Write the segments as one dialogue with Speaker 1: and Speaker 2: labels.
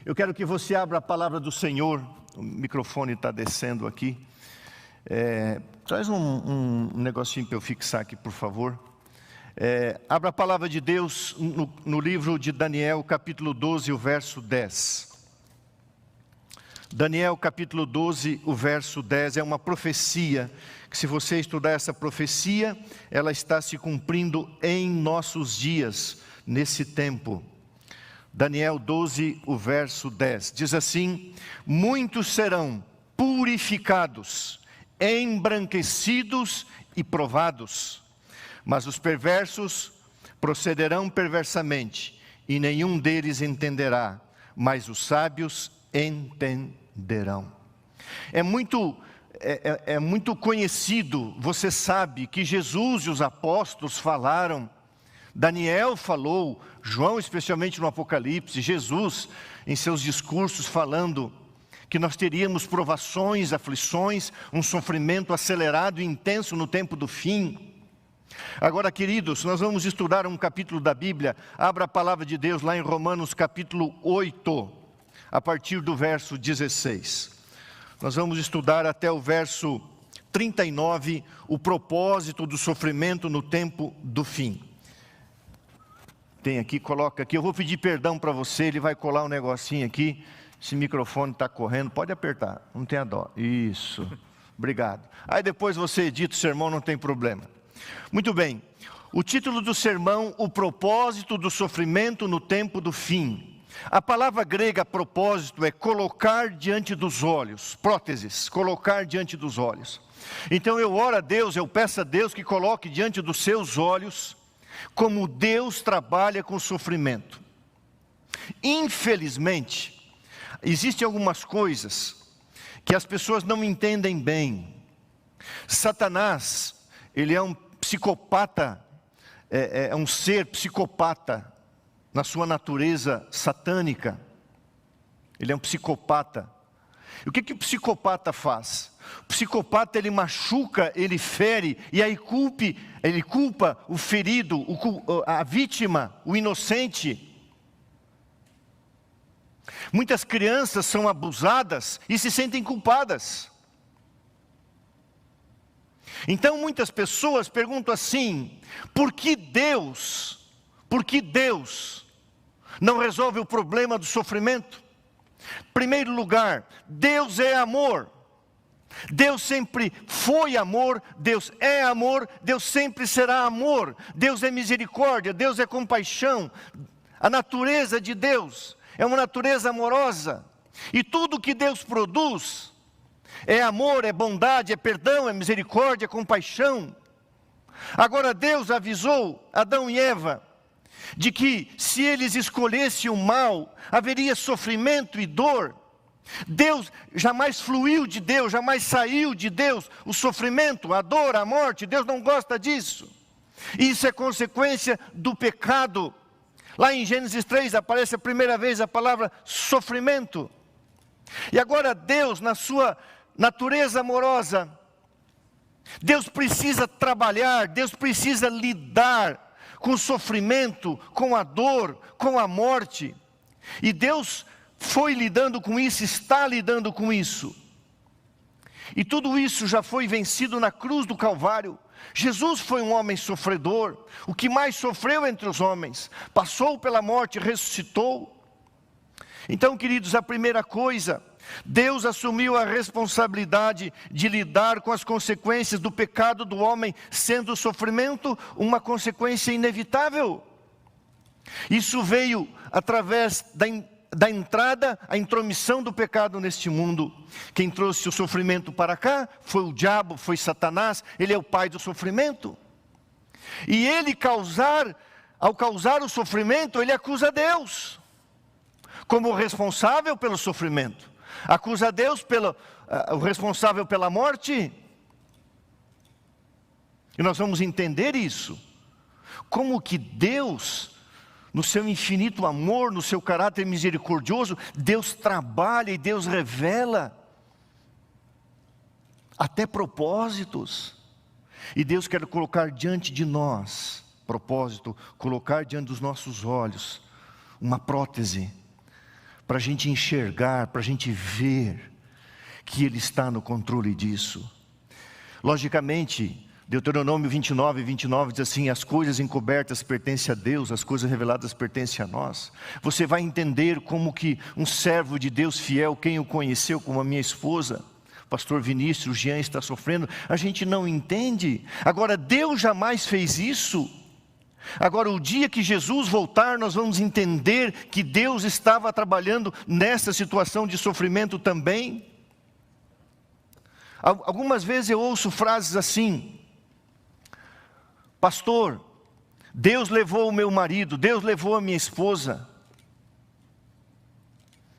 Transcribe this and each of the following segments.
Speaker 1: Eu quero que você abra a palavra do Senhor. O microfone está descendo aqui. Traz um negocinho para eu fixar aqui, por favor. Abra a palavra de Deus no livro de Daniel, capítulo 12, o verso 10. Daniel, capítulo 12, o verso 10, é uma profecia, que se você estudar essa profecia, ela está se cumprindo em nossos dias, nesse tempo. Daniel 12, o verso 10, diz assim: muitos serão purificados, embranquecidos e provados, mas os perversos procederão perversamente, e nenhum deles entenderá, mas os sábios entenderão. É muito conhecido, você sabe que Jesus e os apóstolos falaram, Daniel falou, João especialmente no Apocalipse, Jesus em seus discursos falando que nós teríamos provações, aflições, um sofrimento acelerado e intenso no tempo do fim. Agora, queridos, nós vamos estudar um capítulo da Bíblia. Abra a palavra de Deus lá em Romanos capítulo 8, a partir do verso 16. Nós vamos estudar até o verso 39, o propósito do sofrimento no tempo do fim. Tem aqui, coloca aqui. Eu vou pedir perdão para você, ele vai colar um negocinho aqui. Esse microfone está correndo, pode apertar, não tenha dó. Isso, obrigado. Aí depois você edita o sermão, não tem problema. Muito bem, o título do sermão, o propósito do sofrimento no tempo do fim. A palavra grega propósito é colocar diante dos olhos, próteses, colocar diante dos olhos. Então eu oro a Deus, eu peço a Deus que coloque diante dos seus olhos como Deus trabalha com o sofrimento. Infelizmente, existem algumas coisas que as pessoas não entendem bem. Satanás, ele é um psicopata, é um ser psicopata na sua natureza satânica. Ele é um psicopata. E o que o psicopata faz? O psicopata, ele machuca, ele fere, e aí ele culpa o ferido, a vítima, o inocente. Muitas crianças são abusadas e se sentem culpadas. Então muitas pessoas perguntam assim: por que Deus não resolve o problema do sofrimento? Em primeiro lugar, Deus é amor. Deus sempre foi amor, Deus é amor, Deus sempre será amor. Deus é misericórdia, Deus é compaixão. A natureza de Deus é uma natureza amorosa. E tudo que Deus produz é amor, é bondade, é perdão, é misericórdia, é compaixão. Agora Deus avisou Adão e Eva de que se eles escolhessem o mal, haveria sofrimento e dor. Deus jamais fluiu de Deus, jamais saiu de Deus o sofrimento, a dor, a morte. Deus não gosta disso. Isso é consequência do pecado. Lá em Gênesis 3 aparece a primeira vez a palavra sofrimento. E agora Deus, na sua natureza amorosa, Deus precisa trabalhar, Deus precisa lidar com o sofrimento, com a dor, com a morte. E Deus foi lidando com isso, está lidando com isso. E tudo isso já foi vencido na cruz do Calvário. Jesus foi um homem sofredor, o que mais sofreu entre os homens. Passou pela morte, ressuscitou. Então, queridos, a primeira coisa, Deus assumiu a responsabilidade de lidar com as consequências do pecado do homem, sendo o sofrimento uma consequência inevitável. Isso veio através da entrada, a intromissão do pecado neste mundo. Quem trouxe o sofrimento para cá foi o diabo, foi Satanás. Ele é o pai do sofrimento. E ele ao causar o sofrimento, ele acusa Deus como responsável pelo sofrimento. Acusa Deus o responsável pela morte. E nós vamos entender isso. Como que Deus, no seu infinito amor, no seu caráter misericordioso, Deus trabalha e Deus revela até propósitos. E Deus quer colocar diante de nós, propósito, colocar diante dos nossos olhos, uma prótese, para a gente enxergar, para a gente ver que Ele está no controle disso. Logicamente, Deuteronômio 29 diz assim: as coisas encobertas pertencem a Deus, as coisas reveladas pertencem a nós. Você vai entender como que um servo de Deus fiel, quem o conheceu, como a minha esposa, pastor Vinícius, o Jean está sofrendo, a gente não entende. Agora, Deus jamais fez isso. Agora, o dia que Jesus voltar, nós vamos entender que Deus estava trabalhando nessa situação de sofrimento também. Algumas vezes eu ouço frases assim: pastor, Deus levou o meu marido, Deus levou a minha esposa,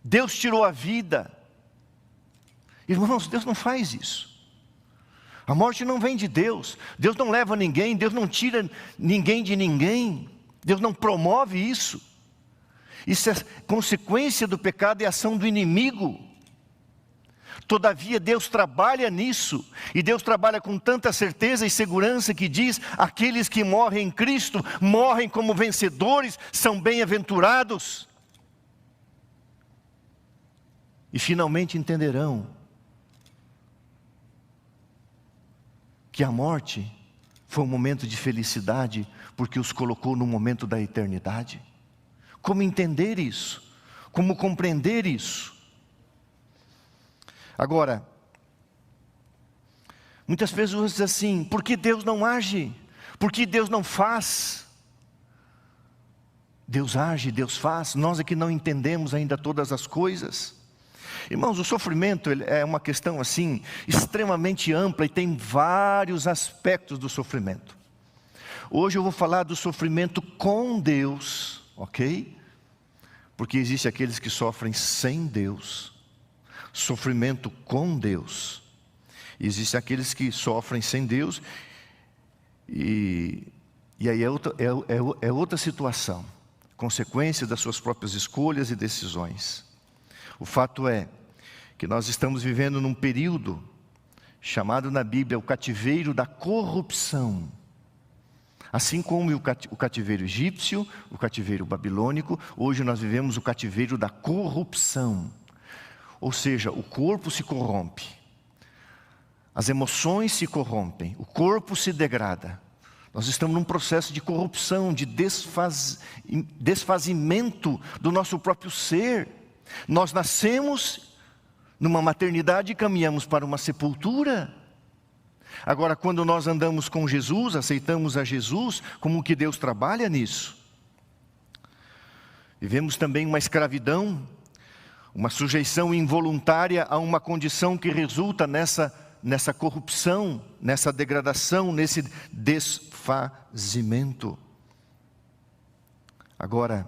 Speaker 1: Deus tirou a vida. Irmãos, Deus não faz isso. A morte não vem de Deus. Deus não leva ninguém, Deus não tira ninguém de ninguém. Deus não promove isso. Isso é consequência do pecado e ação do inimigo. Todavia Deus trabalha nisso, e Deus trabalha com tanta certeza e segurança que diz: aqueles que morrem em Cristo, morrem como vencedores, são bem-aventurados. E finalmente entenderão que a morte foi um momento de felicidade, porque os colocou no momento da eternidade. Como entender isso? Como compreender isso? Agora, muitas pessoas dizem assim: por que Deus não age? Por que Deus não faz? Deus age, Deus faz, nós é que não entendemos ainda todas as coisas. Irmãos, o sofrimento é uma questão assim, extremamente ampla, e tem vários aspectos do sofrimento. Hoje eu vou falar do sofrimento com Deus, ok? Porque existe aqueles que sofrem sem Deus. Sofrimento com Deus. Existem aqueles que sofrem sem Deus, e aí é outra situação, consequência das suas próprias escolhas e decisões. O fato é que nós estamos vivendo num período chamado na Bíblia o cativeiro da corrupção. Assim como o cativeiro egípcio, o cativeiro babilônico, hoje nós vivemos o cativeiro da corrupção. Ou seja, o corpo se corrompe, as emoções se corrompem, o corpo se degrada. Nós estamos num processo de corrupção, de desfazimento do nosso próprio ser. Nós nascemos numa maternidade e caminhamos para uma sepultura. Agora, quando nós andamos com Jesus, aceitamos a Jesus, como que Deus trabalha nisso? Vivemos também uma escravidão, uma sujeição involuntária a uma condição que resulta nessa corrupção, nessa degradação, nesse desfazimento. Agora,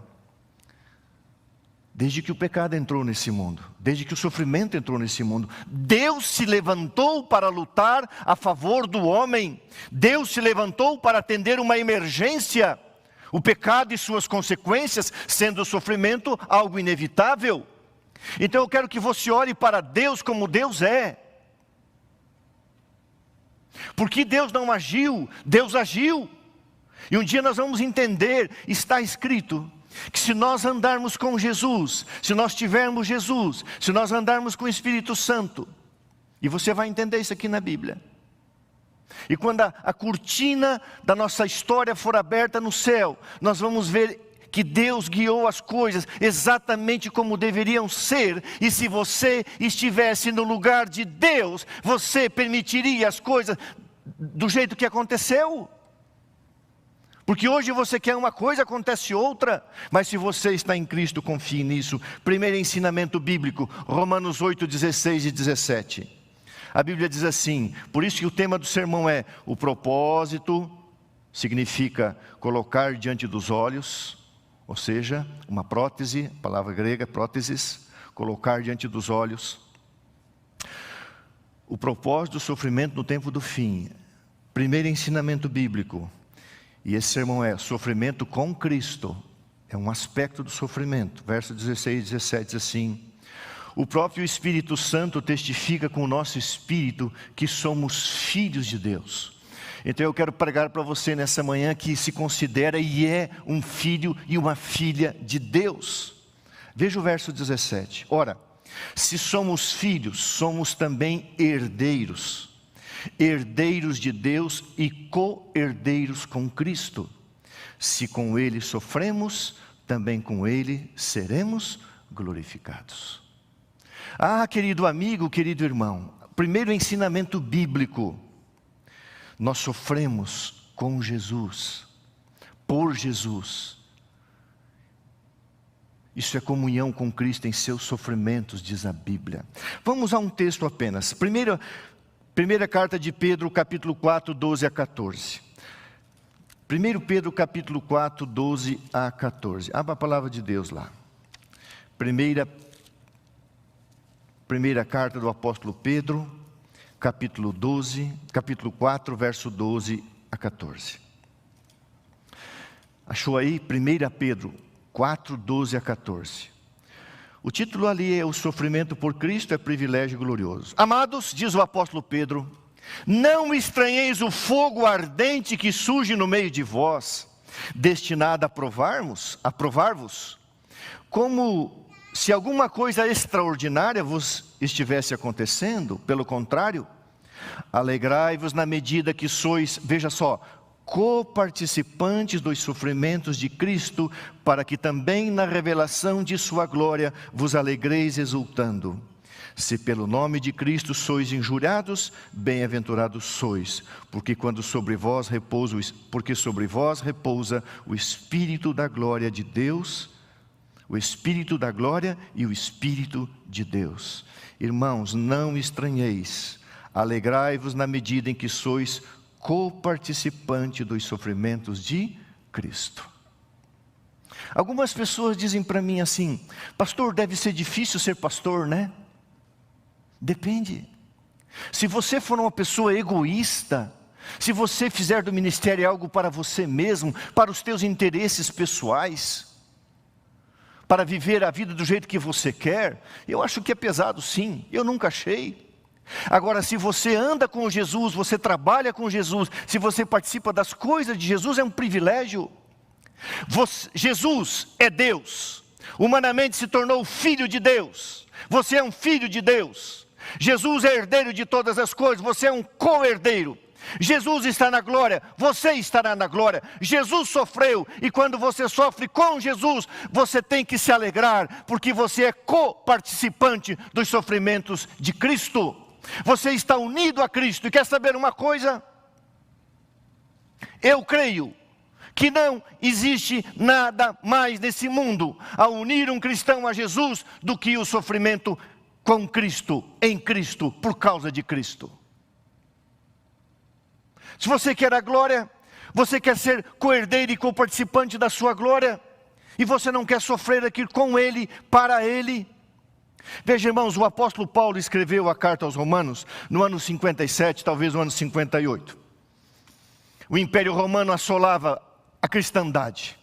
Speaker 1: desde que o pecado entrou nesse mundo, desde que o sofrimento entrou nesse mundo, Deus se levantou para lutar a favor do homem. Deus se levantou para atender uma emergência, o pecado e suas consequências, sendo o sofrimento algo inevitável. Então eu quero que você olhe para Deus como Deus é. Porque Deus não agiu, Deus agiu. E um dia nós vamos entender, está escrito, que se nós andarmos com Jesus, se nós tivermos Jesus, se nós andarmos com o Espírito Santo, e você vai entender isso aqui na Bíblia. E quando a cortina da nossa história for aberta no céu, nós vamos ver que Deus guiou as coisas exatamente como deveriam ser. E se você estivesse no lugar de Deus, você permitiria as coisas do jeito que aconteceu? Porque hoje você quer uma coisa, acontece outra. Mas se você está em Cristo, confie nisso. Primeiro ensinamento bíblico, Romanos 8, 16 e 17. A Bíblia diz assim, por isso que o tema do sermão é: o propósito significa colocar diante dos olhos, ou seja, uma prótese, palavra grega, próteses, colocar diante dos olhos. O propósito do sofrimento no tempo do fim. Primeiro ensinamento bíblico. E esse sermão é sofrimento com Cristo. É um aspecto do sofrimento. Verso 16 e 17 diz assim: o próprio Espírito Santo testifica com o nosso espírito que somos filhos de Deus. Então eu quero pregar para você nessa manhã que se considera e é um filho e uma filha de Deus. Veja o verso 17. Ora, se somos filhos, somos também herdeiros. Herdeiros de Deus e co-herdeiros com Cristo. Se com Ele sofremos, também com Ele seremos glorificados. Ah, querido amigo, querido irmão, primeiro ensinamento bíblico. Nós sofremos com Jesus, por Jesus. Isso é comunhão com Cristo em seus sofrimentos, diz a Bíblia. Vamos a um texto apenas. Primeira carta de Pedro, capítulo 4, 12 a 14. 1 Pedro, capítulo 4, 12 a 14. Abra a palavra de Deus lá. Primeira carta do apóstolo Pedro, capítulo 4, verso 12 a 14. Achou aí? 1 Pedro 4, 12 a 14. O título ali é: o sofrimento por Cristo é privilégio glorioso. Amados, diz o apóstolo Pedro, não estranheis o fogo ardente que surge no meio de vós, destinado a provar-vos, como se alguma coisa extraordinária vos estivesse acontecendo. Pelo contrário, alegrai-vos na medida que sois, veja só, coparticipantes dos sofrimentos de Cristo, para que também na revelação de sua glória vos alegreis exultando. Se pelo nome de Cristo sois injuriados, bem-aventurados sois, porque sobre vós repousa o Espírito da glória de Deus, o Espírito da glória e o Espírito de Deus. Irmãos, não estranheis, alegrai-vos na medida em que sois coparticipante dos sofrimentos de Cristo. Algumas pessoas dizem para mim assim: pastor, deve ser difícil ser pastor, né? Depende. Se você for uma pessoa egoísta, se você fizer do ministério algo para você mesmo, para os teus interesses pessoais, para viver a vida do jeito que você quer, eu acho que é pesado, sim. Eu nunca achei. Agora, se você anda com Jesus, você trabalha com Jesus, se você participa das coisas de Jesus, é um privilégio. Jesus é Deus, humanamente se tornou filho de Deus. Você é um filho de Deus. Jesus é herdeiro de todas as coisas, você é um co-herdeiro. Jesus está na glória, você estará na glória. Jesus sofreu, e quando você sofre com Jesus, você tem que se alegrar, porque você é co-participante dos sofrimentos de Cristo. Você está unido a Cristo. E quer saber uma coisa? Eu creio que não existe nada mais nesse mundo a unir um cristão a Jesus do que o sofrimento com Cristo, em Cristo, por causa de Cristo. Se você quer a glória, você quer ser co-herdeiro e co-participante da sua glória, e você não quer sofrer aqui com Ele, para Ele. Veja, irmãos, o apóstolo Paulo escreveu a carta aos Romanos no ano 57, talvez no ano 58. O Império Romano assolava a cristandade.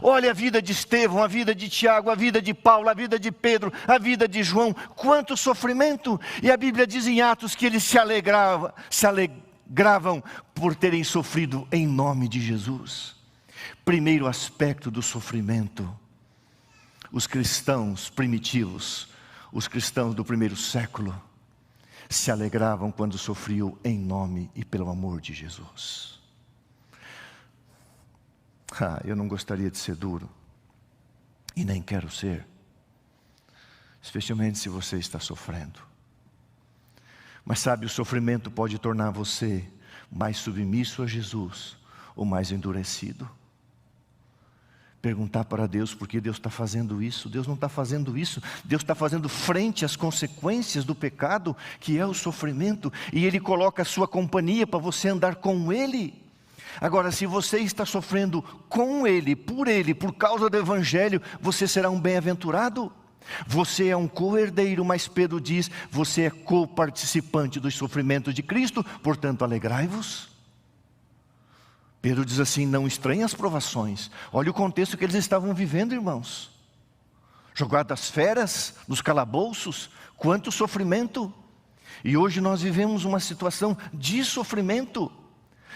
Speaker 1: Olha a vida de Estevão, a vida de Tiago, a vida de Paulo, a vida de Pedro, a vida de João. Quanto sofrimento! E a Bíblia diz em Atos que eles se alegravam por terem sofrido em nome de Jesus. Primeiro aspecto do sofrimento. Os cristãos primitivos, os cristãos do primeiro século, se alegravam quando sofriam em nome e pelo amor de Jesus. Eu não gostaria de ser duro, e nem quero ser, especialmente se você está sofrendo. Mas sabe, o sofrimento pode tornar você mais submisso a Jesus, ou mais endurecido. Perguntar para Deus por que Deus está fazendo isso. Deus não está fazendo isso. Deus está fazendo frente às consequências do pecado, que é o sofrimento, e Ele coloca a sua companhia para você andar com Ele. Agora, se você está sofrendo com Ele, por causa do Evangelho, você será um bem-aventurado. Você é um co-herdeiro, mas Pedro diz, você é co-participante dos sofrimentos de Cristo, portanto alegrai-vos. Pedro diz assim, não estranhem as provações. Olha o contexto que eles estavam vivendo, irmãos. Jogados às feras, nos calabouços, quanto sofrimento. E hoje nós vivemos uma situação de sofrimento.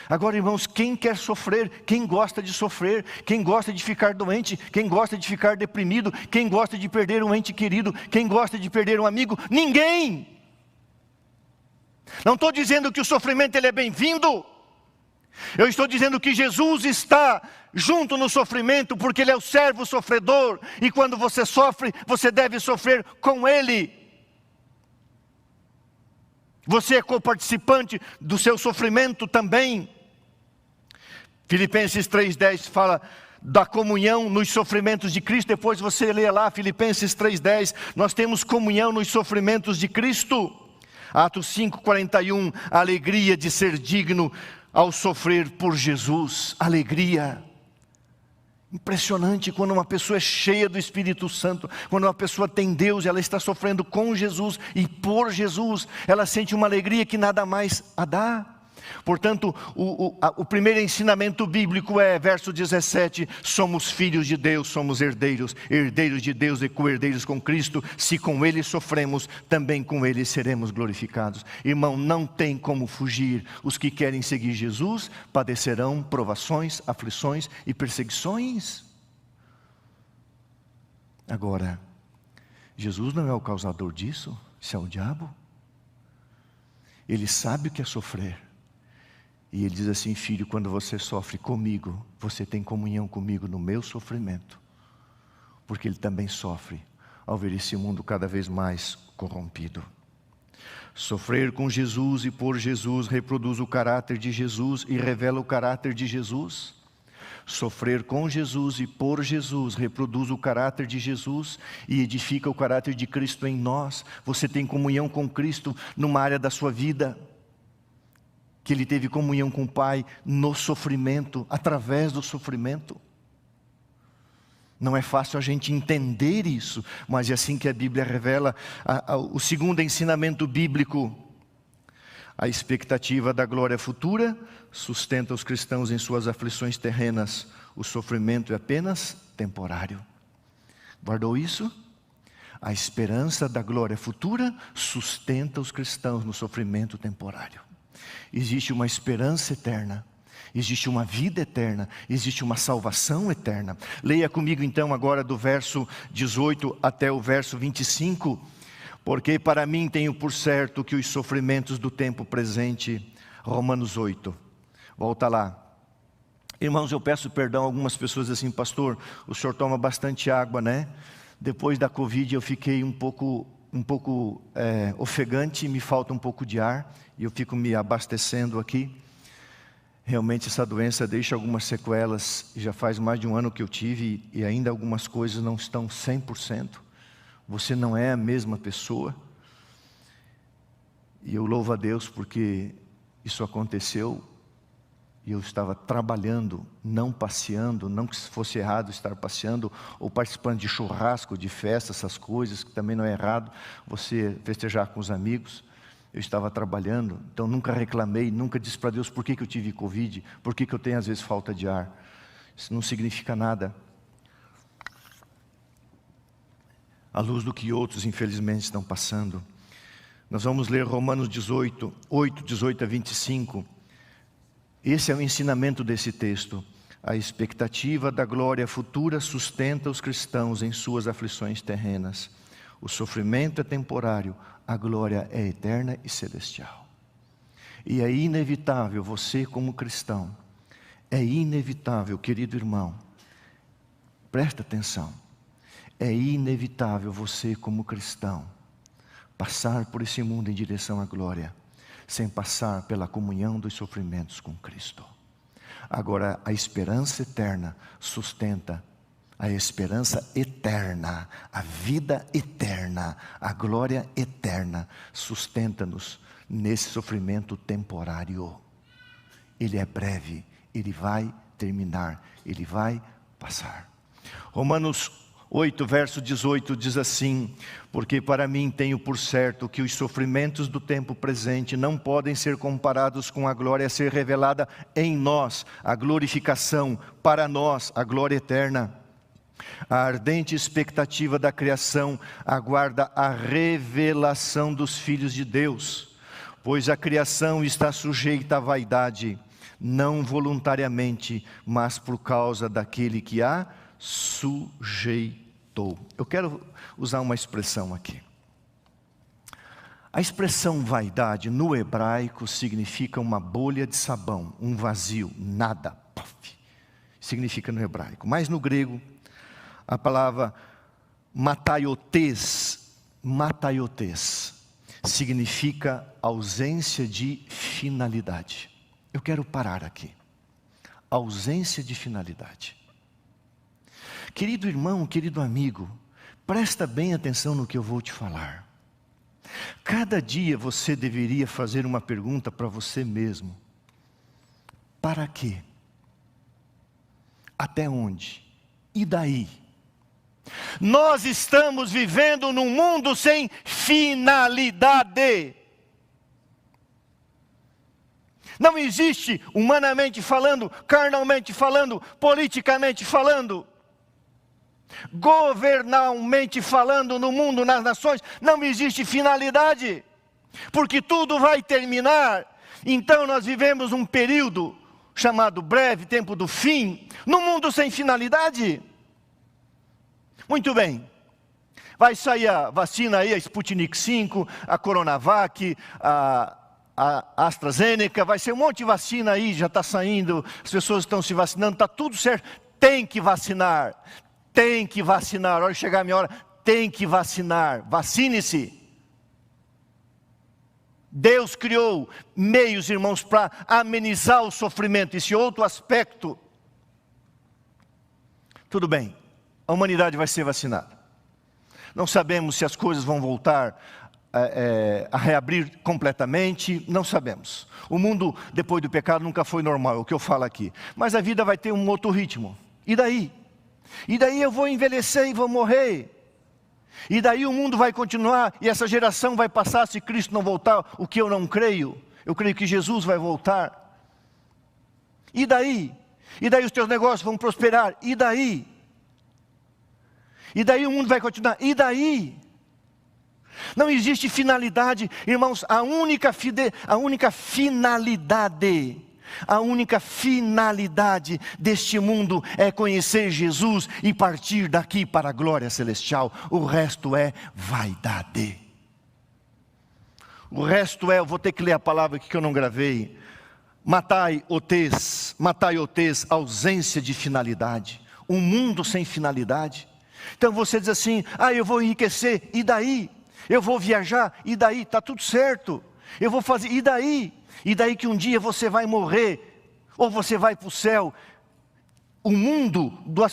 Speaker 1: Agora, irmãos, quem quer sofrer? Quem gosta de sofrer? Quem gosta de ficar doente? Quem gosta de ficar deprimido? Quem gosta de perder um ente querido? Quem gosta de perder um amigo? Ninguém! Não estou dizendo que o sofrimento ele é bem-vindo. Eu estou dizendo que Jesus está junto no sofrimento, porque Ele é o servo sofredor. E quando você sofre, você deve sofrer com Ele. Você é coparticipante do seu sofrimento também. Filipenses 3,10 fala da comunhão nos sofrimentos de Cristo. Depois você lê lá Filipenses 3,10. Nós temos comunhão nos sofrimentos de Cristo. Atos 5,41, a alegria de ser digno ao sofrer por Jesus. Alegria. Impressionante quando uma pessoa é cheia do Espírito Santo, quando uma pessoa tem Deus, ela está sofrendo com Jesus e por Jesus, ela sente uma alegria que nada mais a dá. Portanto, o primeiro ensinamento bíblico é, verso 17, somos filhos de Deus, somos herdeiros, herdeiros de Deus e co-herdeiros com Cristo. Se com Ele sofremos, também com Ele seremos glorificados. Irmão, não tem como fugir. Os que querem seguir Jesus padecerão provações, aflições e perseguições. Agora, Jesus não é o causador disso, isso é o diabo. Ele sabe o que é sofrer. E Ele diz assim, filho, quando você sofre comigo, você tem comunhão comigo no meu sofrimento. Porque Ele também sofre ao ver esse mundo cada vez mais corrompido. Sofrer com Jesus e por Jesus reproduz o caráter de Jesus e revela o caráter de Jesus. Sofrer com Jesus e por Jesus reproduz o caráter de Jesus e edifica o caráter de Cristo em nós. Você tem comunhão com Cristo numa área da sua vida, que Ele teve comunhão com o Pai no sofrimento, através do sofrimento. Não é fácil a gente entender isso, mas é assim que a Bíblia revela. O segundo ensinamento bíblico, a expectativa da glória futura, sustenta os cristãos em suas aflições terrenas. O sofrimento é apenas temporário. Guardou isso? A esperança da glória futura sustenta os cristãos no sofrimento temporário. Existe uma esperança eterna, existe uma vida eterna, existe uma salvação eterna. Leia comigo então agora do verso 18 até o verso 25. Porque para mim tenho por certo que os sofrimentos do tempo presente, Romanos 8, volta lá. Irmãos, eu peço perdão a algumas pessoas assim, pastor, o senhor toma bastante água, né? Depois da Covid eu fiquei um pouco ofegante, me falta um pouco de ar, e eu fico me abastecendo aqui. Realmente essa doença deixa algumas sequelas, já faz mais de um ano que eu tive, e ainda algumas coisas não estão 100%. Você não é a mesma pessoa, e eu louvo a Deus porque isso aconteceu, e eu estava trabalhando, não passeando, não que fosse errado estar passeando, ou participando de churrasco, de festa, essas coisas, que também não é errado, você festejar com os amigos. Eu estava trabalhando, então nunca reclamei, nunca disse para Deus por que eu tive Covid, por que eu tenho às vezes falta de ar. Isso não significa nada. À luz do que outros infelizmente estão passando. Nós vamos ler Romanos 18, 18 a 25. Esse é o ensinamento desse texto. A expectativa da glória futura sustenta os cristãos em suas aflições terrenas. O sofrimento é temporário, a glória é eterna e celestial. E é inevitável você como cristão, é inevitável, querido irmão, presta atenção, é inevitável você como cristão passar por esse mundo em direção à glória, sem passar pela comunhão dos sofrimentos com Cristo. Agora, a esperança eterna sustenta a esperança eterna, a vida eterna, a glória eterna, sustenta-nos nesse sofrimento temporário. Ele é breve, ele vai terminar, ele vai passar. Romanos 8, verso 18 diz assim: porque para mim tenho por certo que os sofrimentos do tempo presente não podem ser comparados com a glória a ser revelada em nós, a glorificação, para nós, a glória eterna. A ardente expectativa da criação aguarda a revelação dos filhos de Deus, pois a criação está sujeita à vaidade, não voluntariamente, mas por causa daquele que a sujeitou. Eu quero usar uma expressão aqui. A expressão vaidade no hebraico significa uma bolha de sabão, um vazio, nada, puff, significa no hebraico. Mas no grego, a palavra mataiotes, significa ausência de finalidade. Eu quero parar aqui. Ausência de finalidade. Querido irmão, querido amigo, presta bem atenção no que eu vou te falar. Cada dia você deveria fazer uma pergunta para você mesmo. Para quê? Até onde? E daí? Nós estamos vivendo num mundo sem finalidade. Não existe, humanamente falando, carnalmente falando, politicamente falando, governamentalmente falando, no mundo, nas nações, não existe finalidade, porque tudo vai terminar. Então nós vivemos um período chamado breve, tempo do fim, num mundo sem finalidade. Muito bem, vai sair a vacina aí, a Sputnik 5, a Coronavac, a AstraZeneca, vai ser um monte de vacina aí, já está saindo, as pessoas estão se vacinando, está tudo certo, tem que vacinar, a hora de chegar a minha hora, tem que vacinar, vacine-se. Deus criou meios, irmãos, para amenizar o sofrimento, esse outro aspecto. Tudo bem, a humanidade vai ser vacinada. Não sabemos se as coisas vão voltar a reabrir completamente, não sabemos. O mundo depois do pecado nunca foi normal, é o que eu falo aqui. Mas a vida vai ter um outro ritmo. E daí? E daí eu vou envelhecer e vou morrer. E daí o mundo vai continuar e essa geração vai passar se Cristo não voltar, o que eu não creio. Eu creio que Jesus vai voltar. E daí? E daí os teus negócios vão prosperar. E daí? E daí o mundo vai continuar. E daí? Não existe finalidade, irmãos, a única finalidade deste mundo é conhecer Jesus e partir daqui para a glória celestial. O resto é vaidade. O resto é, eu vou ter que ler a palavra aqui que eu não gravei. Mataiotes, ausência de finalidade. Um mundo sem finalidade. Então você diz assim, eu vou enriquecer, e daí? Eu vou viajar, e daí? Está tudo certo. Eu vou fazer, e daí? E daí que um dia você vai morrer, ou você vai para o céu. O mundo, no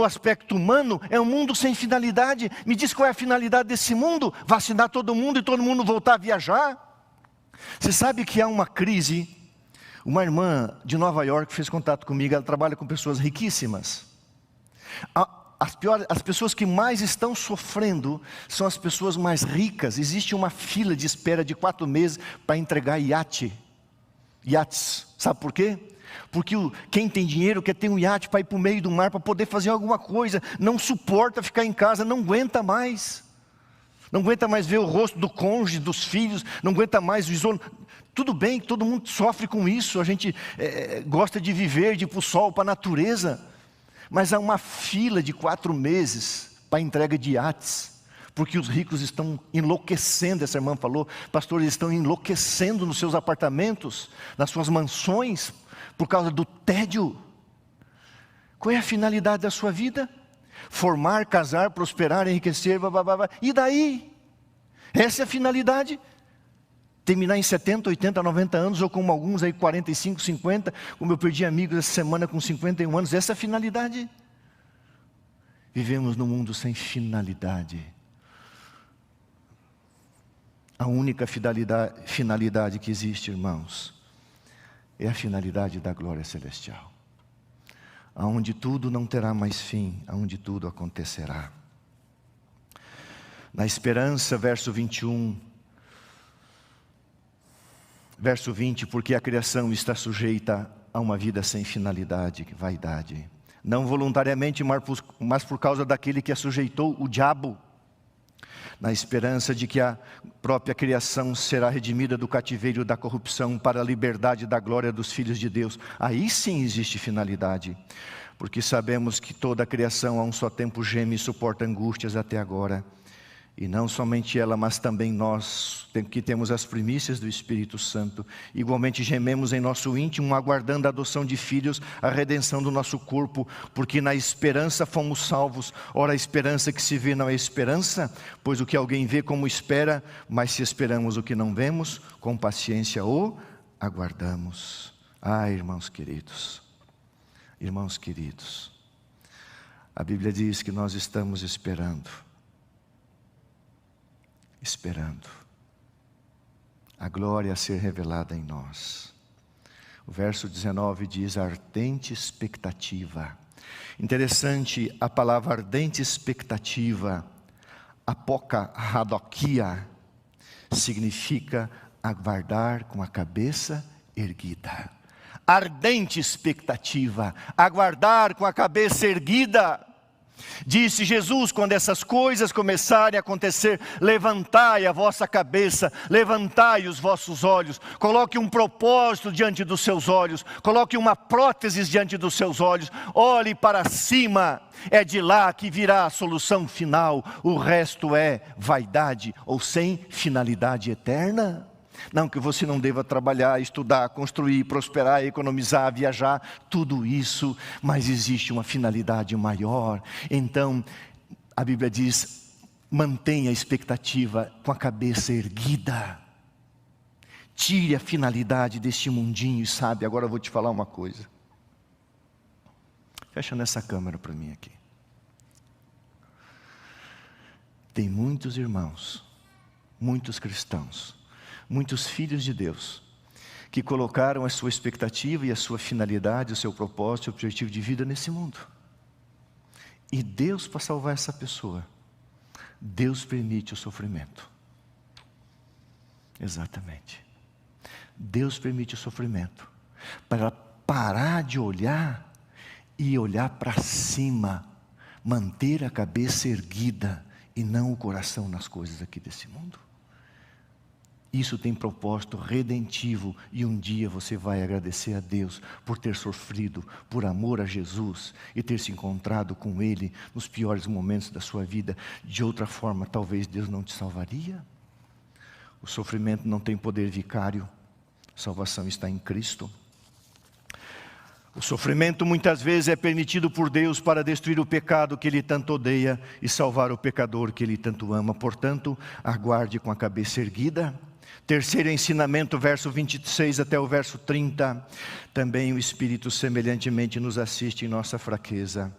Speaker 1: aspecto humano, é um mundo sem finalidade. Me diz qual é a finalidade desse mundo? Vacinar todo mundo e todo mundo voltar a viajar? Você sabe que há uma crise. Uma irmã de Nova York fez contato comigo, ela trabalha com pessoas riquíssimas. As pessoas que mais estão sofrendo são as pessoas mais ricas. Existe uma fila de espera de 4 meses para entregar iates. Sabe por quê? Porque quem tem dinheiro quer ter um iate para ir para o meio do mar, para poder fazer alguma coisa. Não suporta ficar em casa, não aguenta mais. Não aguenta mais ver o rosto do cônjuge, dos filhos, não aguenta mais o isolamento. Tudo bem, todo mundo sofre com isso. A gente gosta de viver, de ir para o sol, para a natureza. Mas há uma fila de 4 meses para a entrega de iates, porque os ricos estão enlouquecendo, essa irmã falou, pastores estão enlouquecendo nos seus apartamentos, nas suas mansões, por causa do tédio. Qual é a finalidade da sua vida? Formar, casar, prosperar, enriquecer, e daí? Essa é a finalidade? Terminar em 70, 80, 90 anos, ou como alguns aí 45, 50, como eu perdi amigos essa semana com 51 anos, essa é a finalidade? Vivemos num mundo sem finalidade. A única finalidade que existe, irmãos, é a finalidade da glória celestial. Aonde tudo não terá mais fim, aonde tudo acontecerá. Na esperança, verso 21... Verso 20, porque a criação está sujeita a uma vida sem finalidade, vaidade. Não voluntariamente, mas por causa daquele que a sujeitou, o diabo. na esperança de que a própria criação será redimida do cativeiro da corrupção para a liberdade da glória dos filhos de Deus. Aí sim existe finalidade, porque sabemos que toda a criação a um só tempo geme e suporta angústias até agora. E não somente ela, mas também nós, que temos as primícias do Espírito Santo, igualmente gememos em nosso íntimo, aguardando a adoção de filhos, a redenção do nosso corpo, porque na esperança fomos salvos. Ora, a esperança que se vê não é esperança, pois o que alguém vê como espera, mas se esperamos o que não vemos, com paciência o aguardamos. Ah, irmãos queridos, a Bíblia diz que nós estamos esperando a glória a ser revelada em nós. O verso 19 diz ardente expectativa. Interessante a palavra ardente expectativa, apocarradokia, significa aguardar com a cabeça erguida. Ardente expectativa, aguardar com a cabeça erguida. Disse Jesus, quando essas coisas começarem a acontecer, levantai a vossa cabeça, levantai os vossos olhos, coloque um propósito diante dos seus olhos, coloque uma prótese diante dos seus olhos, olhe para cima, é de lá que virá a solução final, o resto é vaidade ou sem finalidade eterna. Não que você não deva trabalhar, estudar, construir, prosperar, economizar, viajar, tudo isso, mas existe uma finalidade maior. Então, a Bíblia diz, mantenha a expectativa com a cabeça erguida. Tire a finalidade deste mundinho e sabe, agora eu vou te falar uma coisa. Fecha nessa câmera para mim aqui. Tem muitos irmãos, muitos cristãos, muitos filhos de Deus, que colocaram a sua expectativa e a sua finalidade, o seu propósito e o objetivo de vida nesse mundo. E Deus, para salvar essa pessoa, Deus permite o sofrimento. Exatamente. Deus permite o sofrimento, para ela parar de olhar e olhar para cima, manter a cabeça erguida e não o coração nas coisas aqui desse mundo. Isso tem propósito redentivo e um dia você vai agradecer a Deus por ter sofrido por amor a Jesus e ter se encontrado com Ele nos piores momentos da sua vida. De outra forma, talvez Deus não te salvaria. O sofrimento não tem poder vicário, a salvação está em Cristo. O sofrimento muitas vezes é permitido por Deus para destruir o pecado que Ele tanto odeia e salvar o pecador que Ele tanto ama. Portanto, aguarde com a cabeça erguida. Terceiro ensinamento, verso 26 até o verso 30. Também o Espírito semelhantemente nos assiste em nossa fraqueza,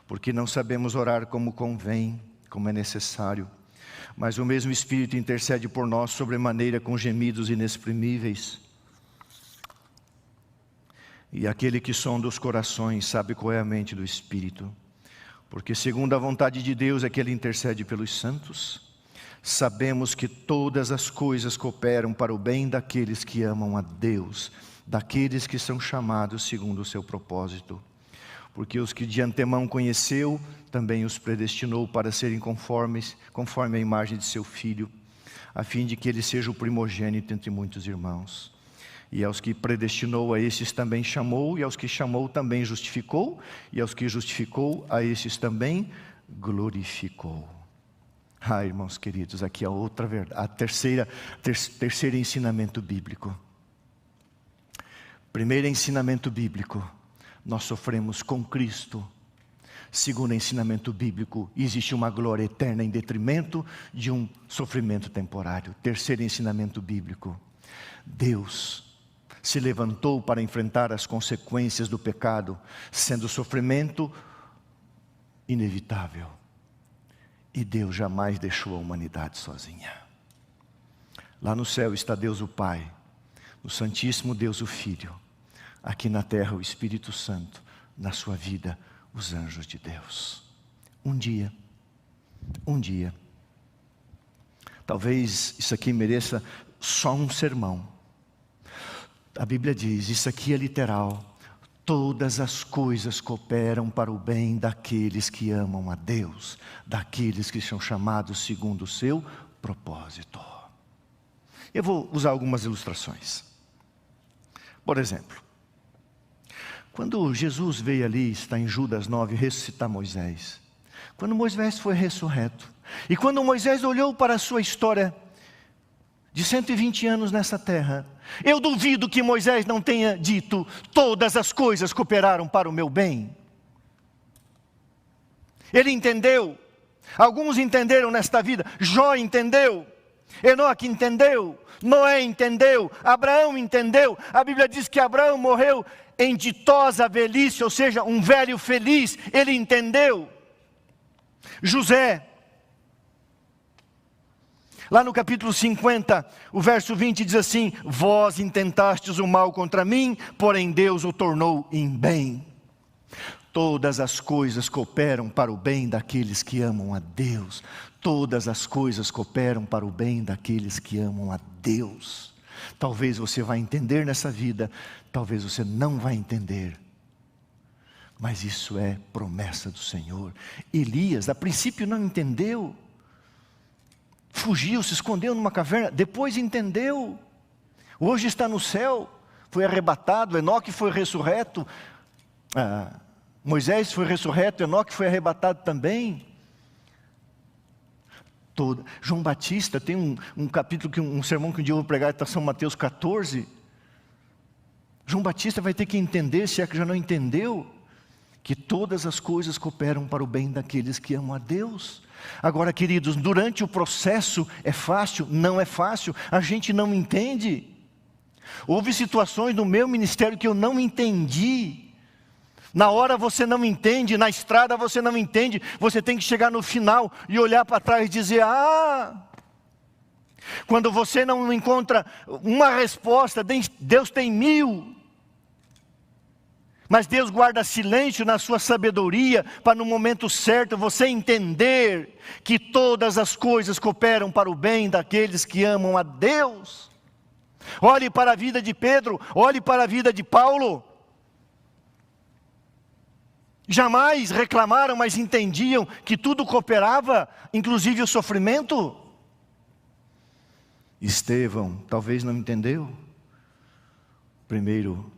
Speaker 1: porque não sabemos orar como convém, como é necessário. Mas o mesmo Espírito intercede por nós sobremaneira com gemidos inexprimíveis. E aquele que sonda os corações sabe qual é a mente do Espírito, porque segundo a vontade de Deus é que Ele intercede pelos santos. Sabemos que todas as coisas cooperam para o bem daqueles que amam a Deus, daqueles que são chamados segundo o seu propósito. Porque os que de antemão conheceu, também os predestinou para serem conforme a imagem de seu Filho, a fim de que ele seja o primogênito entre muitos irmãos. E aos que predestinou, a esses também chamou, e aos que chamou também justificou, e aos que justificou, a esses também glorificou. Ah, irmãos queridos, aqui a outra verdade, a terceiro ensinamento bíblico. Primeiro ensinamento bíblico, nós sofremos com Cristo. Segundo ensinamento bíblico, existe uma glória eterna em detrimento de um sofrimento temporário. Terceiro ensinamento bíblico, Deus se levantou para enfrentar as consequências do pecado, sendo sofrimento inevitável. E Deus jamais deixou a humanidade sozinha. Lá no céu está Deus o Pai, no Santíssimo Deus o Filho, aqui na terra o Espírito Santo, na sua vida os anjos de Deus. Um dia, talvez isso aqui mereça só um sermão. A Bíblia diz, isso aqui é literal, todas as coisas cooperam para o bem daqueles que amam a Deus, daqueles que são chamados segundo o seu propósito. Eu vou usar algumas ilustrações. Por exemplo, quando Jesus veio ali, está em Judas 9, ressuscitar Moisés. Quando Moisés foi ressurreto, e quando Moisés olhou para a sua história de 120 anos nessa terra, eu duvido que Moisés não tenha dito: todas as coisas cooperaram para o meu bem. Ele entendeu. Alguns entenderam nesta vida. Jó entendeu, Enoque entendeu, Noé entendeu, Abraão entendeu. A Bíblia diz que Abraão morreu em ditosa velhice, ou seja, um velho feliz. Ele entendeu. José, lá no capítulo 50, o verso 20 diz assim: vós intentastes o mal contra mim, porém Deus o tornou em bem. Todas as coisas cooperam para o bem daqueles que amam a Deus. Todas as coisas cooperam para o bem daqueles que amam a Deus. Talvez você vai entender nessa vida, talvez você não vai entender. Mas isso é promessa do Senhor. Elias, a princípio não entendeu. Fugiu, se escondeu numa caverna, depois entendeu. Hoje está no céu, foi arrebatado. Enoque foi ressurreto. Moisés foi ressurreto, Enoque foi arrebatado também. João Batista tem um capítulo, um sermão que um dia eu vou pregar, está em São Mateus 14. João Batista vai ter que entender, se é que já não entendeu, que todas as coisas cooperam para o bem daqueles que amam a Deus. Agora, queridos, durante o processo é fácil? Não é fácil, a gente não entende. Houve situações no meu ministério que eu não entendi. Na hora você não entende, na estrada você não entende, você tem que chegar no final e olhar para trás e dizer: quando você não encontra uma resposta, Deus tem 1000. Mas Deus guarda silêncio na sua sabedoria, para no momento certo você entender que todas as coisas cooperam para o bem daqueles que amam a Deus. Olhe para a vida de Pedro, olhe para a vida de Paulo. Jamais reclamaram, mas entendiam que tudo cooperava, inclusive o sofrimento. Estevão talvez não entendeu. Primeiro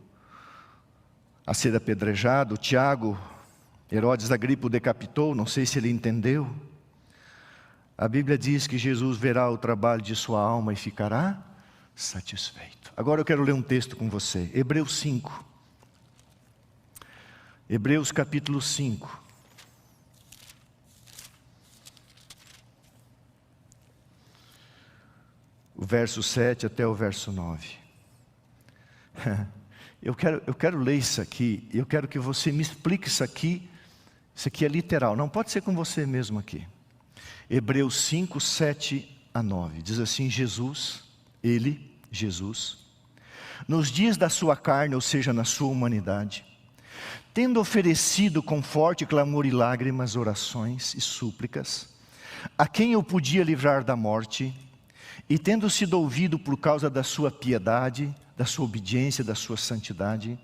Speaker 1: a ser apedrejado. Tiago, Herodes Agripa o decapitou, não sei se ele entendeu. A Bíblia diz que Jesus verá o trabalho de sua alma e ficará satisfeito. Agora eu quero ler um texto com você, Hebreus 5. Hebreus capítulo 5. O verso 7 até o verso 9. Eu quero ler isso aqui, eu quero que você me explique isso aqui é literal, não pode ser com você mesmo aqui. Hebreus 5, 7 a 9, diz assim: Jesus, nos dias da sua carne, ou seja, na sua humanidade, tendo oferecido com forte clamor e lágrimas, orações e súplicas, a quem eu podia livrar da morte, e tendo sido ouvido por causa da sua piedade, da sua obediência, da sua santidade,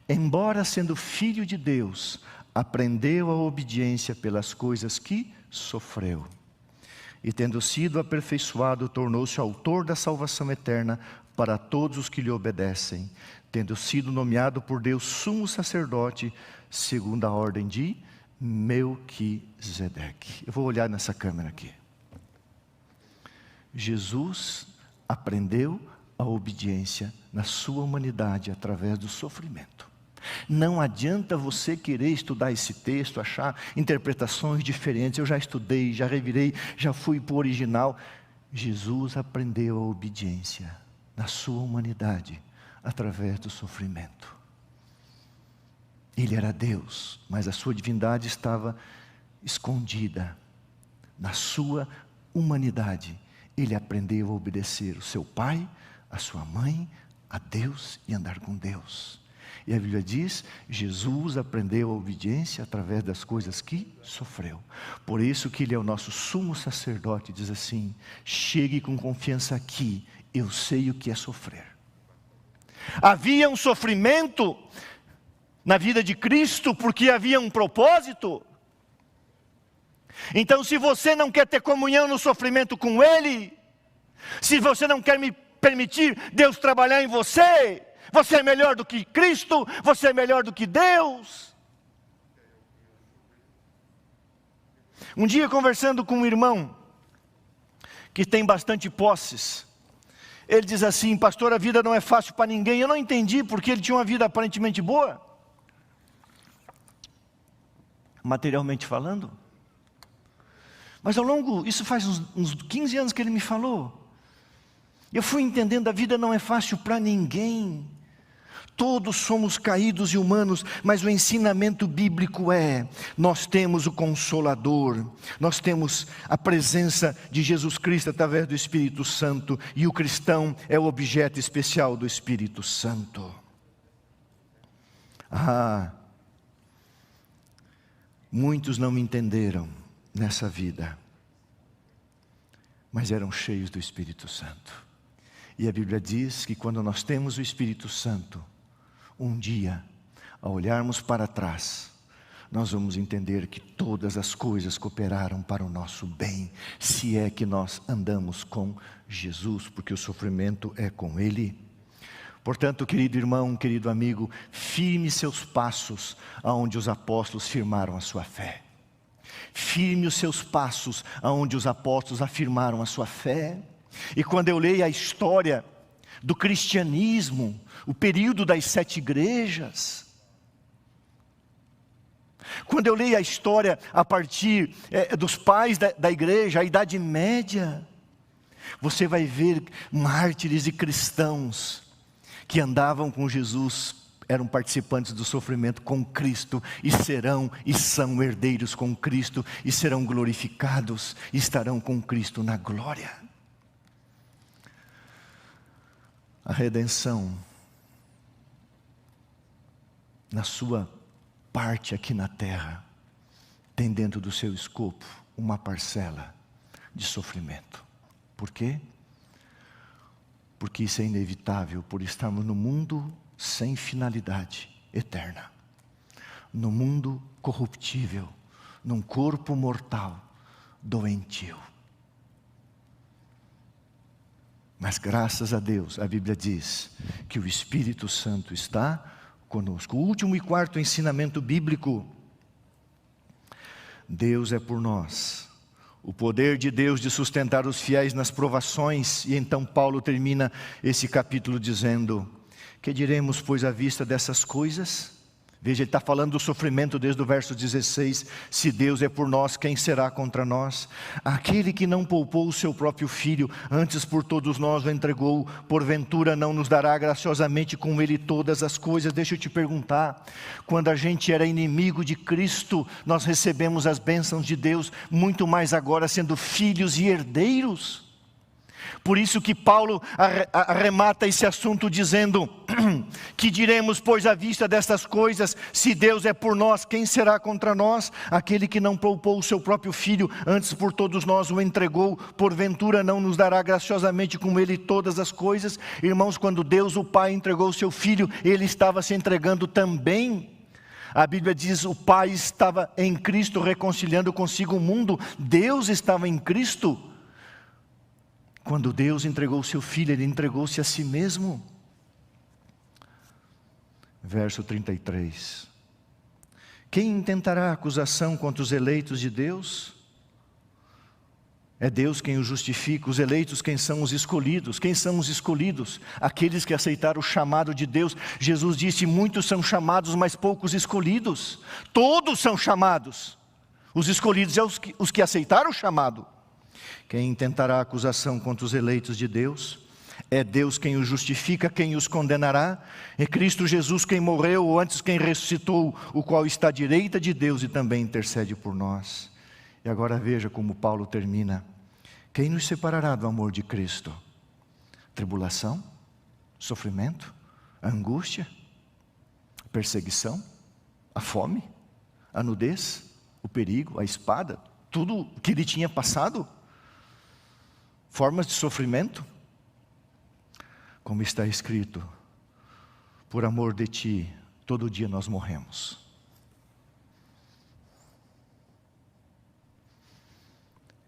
Speaker 1: embora sendo filho de Deus, aprendeu a obediência pelas coisas que sofreu. E tendo sido aperfeiçoado, tornou-se autor da salvação eterna para todos os que lhe obedecem, tendo sido nomeado por Deus sumo sacerdote, segundo a ordem de Melquisedeque. Eu vou olhar nessa câmera aqui. Jesus aprendeu a obediência na sua humanidade através do sofrimento. Não adianta você querer estudar esse texto, achar interpretações diferentes. Eu já estudei, já revirei, já fui para o original. Jesus aprendeu a obediência na sua humanidade através do sofrimento. Ele era Deus, mas a sua divindade estava escondida. Na sua humanidade, ele aprendeu a obedecer o seu pai, a sua mãe, a Deus e andar com Deus. E a Bíblia diz: Jesus aprendeu a obediência através das coisas que sofreu. Por isso que ele é o nosso sumo sacerdote. Diz assim: chegue com confiança aqui, eu sei o que é sofrer. Havia um sofrimento na vida de Cristo, porque havia um propósito. Então, se você não quer ter comunhão no sofrimento com Ele, se você não quer me permitir Deus trabalhar em você, você é melhor do que Cristo, você é melhor do que Deus. Um dia, conversando com um irmão que tem bastante posses, ele diz assim: pastor, a vida não é fácil para ninguém. Eu não entendi, porque ele tinha uma vida aparentemente boa, materialmente falando. Mas ao longo, isso faz uns 15 anos que ele me falou, eu fui entendendo, a vida não é fácil para ninguém. Todos somos caídos e humanos, mas o ensinamento bíblico é: nós temos o Consolador, nós temos a presença de Jesus Cristo através do Espírito Santo, e o cristão é o objeto especial do Espírito Santo. Muitos não me entenderam nessa vida, mas eram cheios do Espírito Santo. E a Bíblia diz que quando nós temos o Espírito Santo, um dia, ao olharmos para trás, nós vamos entender que todas as coisas cooperaram para o nosso bem, se é que nós andamos com Jesus, porque o sofrimento é com Ele. Portanto, querido irmão, querido amigo, firme seus passos aonde os apóstolos firmaram a sua fé. Firme os seus passos aonde os apóstolos afirmaram a sua fé. E quando eu leio a história do cristianismo, o período das 7 igrejas, quando eu leio a história a partir dos pais da igreja, a Idade Média, você vai ver mártires e cristãos que andavam com Jesus, eram participantes do sofrimento com Cristo, e serão e são herdeiros com Cristo, e serão glorificados, e estarão com Cristo na glória. A redenção, na sua parte aqui na terra, tem dentro do seu escopo uma parcela de sofrimento. Por quê? Porque isso é inevitável, por estarmos no mundo sem finalidade eterna, no mundo corruptível, num corpo mortal, doentio. Mas graças a Deus, a Bíblia diz que o Espírito Santo está conosco. O último e quarto ensinamento bíblico: Deus é por nós. O poder de Deus de sustentar os fiéis nas provações. E então Paulo termina esse capítulo dizendo: que diremos, pois, à vista dessas coisas? Veja, ele está falando do sofrimento desde o verso 16. Se Deus é por nós, quem será contra nós? Aquele que não poupou o seu próprio filho, antes por todos nós o entregou, porventura não nos dará graciosamente com ele todas as coisas? Deixa eu te perguntar, quando a gente era inimigo de Cristo, nós recebemos as bênçãos de Deus, muito mais agora sendo filhos e herdeiros. Por isso que Paulo arremata esse assunto dizendo: que diremos, pois, à vista destas coisas? Se Deus é por nós, quem será contra nós? Aquele que não poupou o seu próprio filho, antes por todos nós o entregou, porventura não nos dará graciosamente com ele todas as coisas? Irmãos, quando Deus o Pai entregou o seu filho, ele estava se entregando também. A Bíblia diz: o Pai estava em Cristo reconciliando consigo o mundo. Deus estava em Cristo. Quando Deus entregou o seu filho, Ele entregou-se a si mesmo. Verso 33. Quem intentará acusação contra os eleitos de Deus? É Deus quem os justifica. Os eleitos, quem são os escolhidos? Quem são os escolhidos? Aqueles que aceitaram o chamado de Deus. Jesus disse: muitos são chamados, mas poucos escolhidos. Todos são chamados. Os escolhidos são os que aceitaram o chamado. Quem intentará acusação contra os eleitos de Deus? É Deus quem os justifica. Quem os condenará? É Cristo Jesus quem morreu, ou antes quem ressuscitou, o qual está à direita de Deus e também intercede por nós. E agora veja como Paulo termina: quem nos separará do amor de Cristo? Tribulação? Sofrimento? A angústia? A perseguição? A fome? A nudez? O perigo? A espada? Tudo o que ele tinha passado? Formas de sofrimento? Como está escrito: por amor de ti todo dia nós morremos.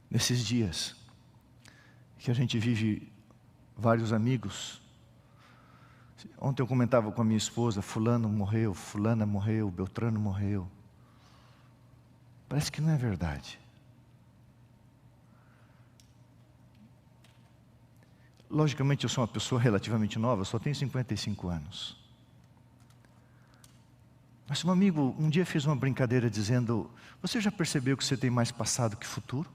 Speaker 1: Nesses dias que a gente vive vários amigos, ontem eu comentava com a minha esposa, fulano morreu, fulana morreu, Beltrano morreu. Parece que não é verdade. Logicamente eu sou uma pessoa relativamente nova, só tenho 55 anos. Mas um amigo um dia fez uma brincadeira dizendo: você já percebeu que você tem mais passado que futuro?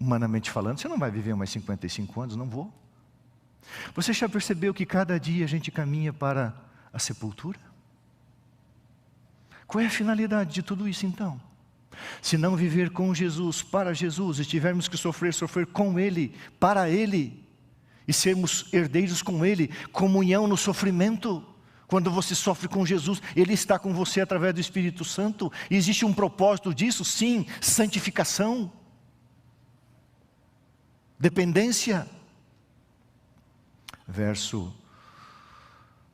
Speaker 1: Humanamente falando, você não vai viver mais 55 anos, não vou. Você já percebeu que cada dia a gente caminha para a sepultura? Qual é a finalidade de tudo isso então? Se não viver com Jesus, para Jesus, e tivermos que sofrer com Ele, para Ele, e sermos herdeiros com Ele, comunhão no sofrimento. Quando você sofre com Jesus, Ele está com você através do Espírito Santo. E existe um propósito disso, sim, santificação, dependência. Verso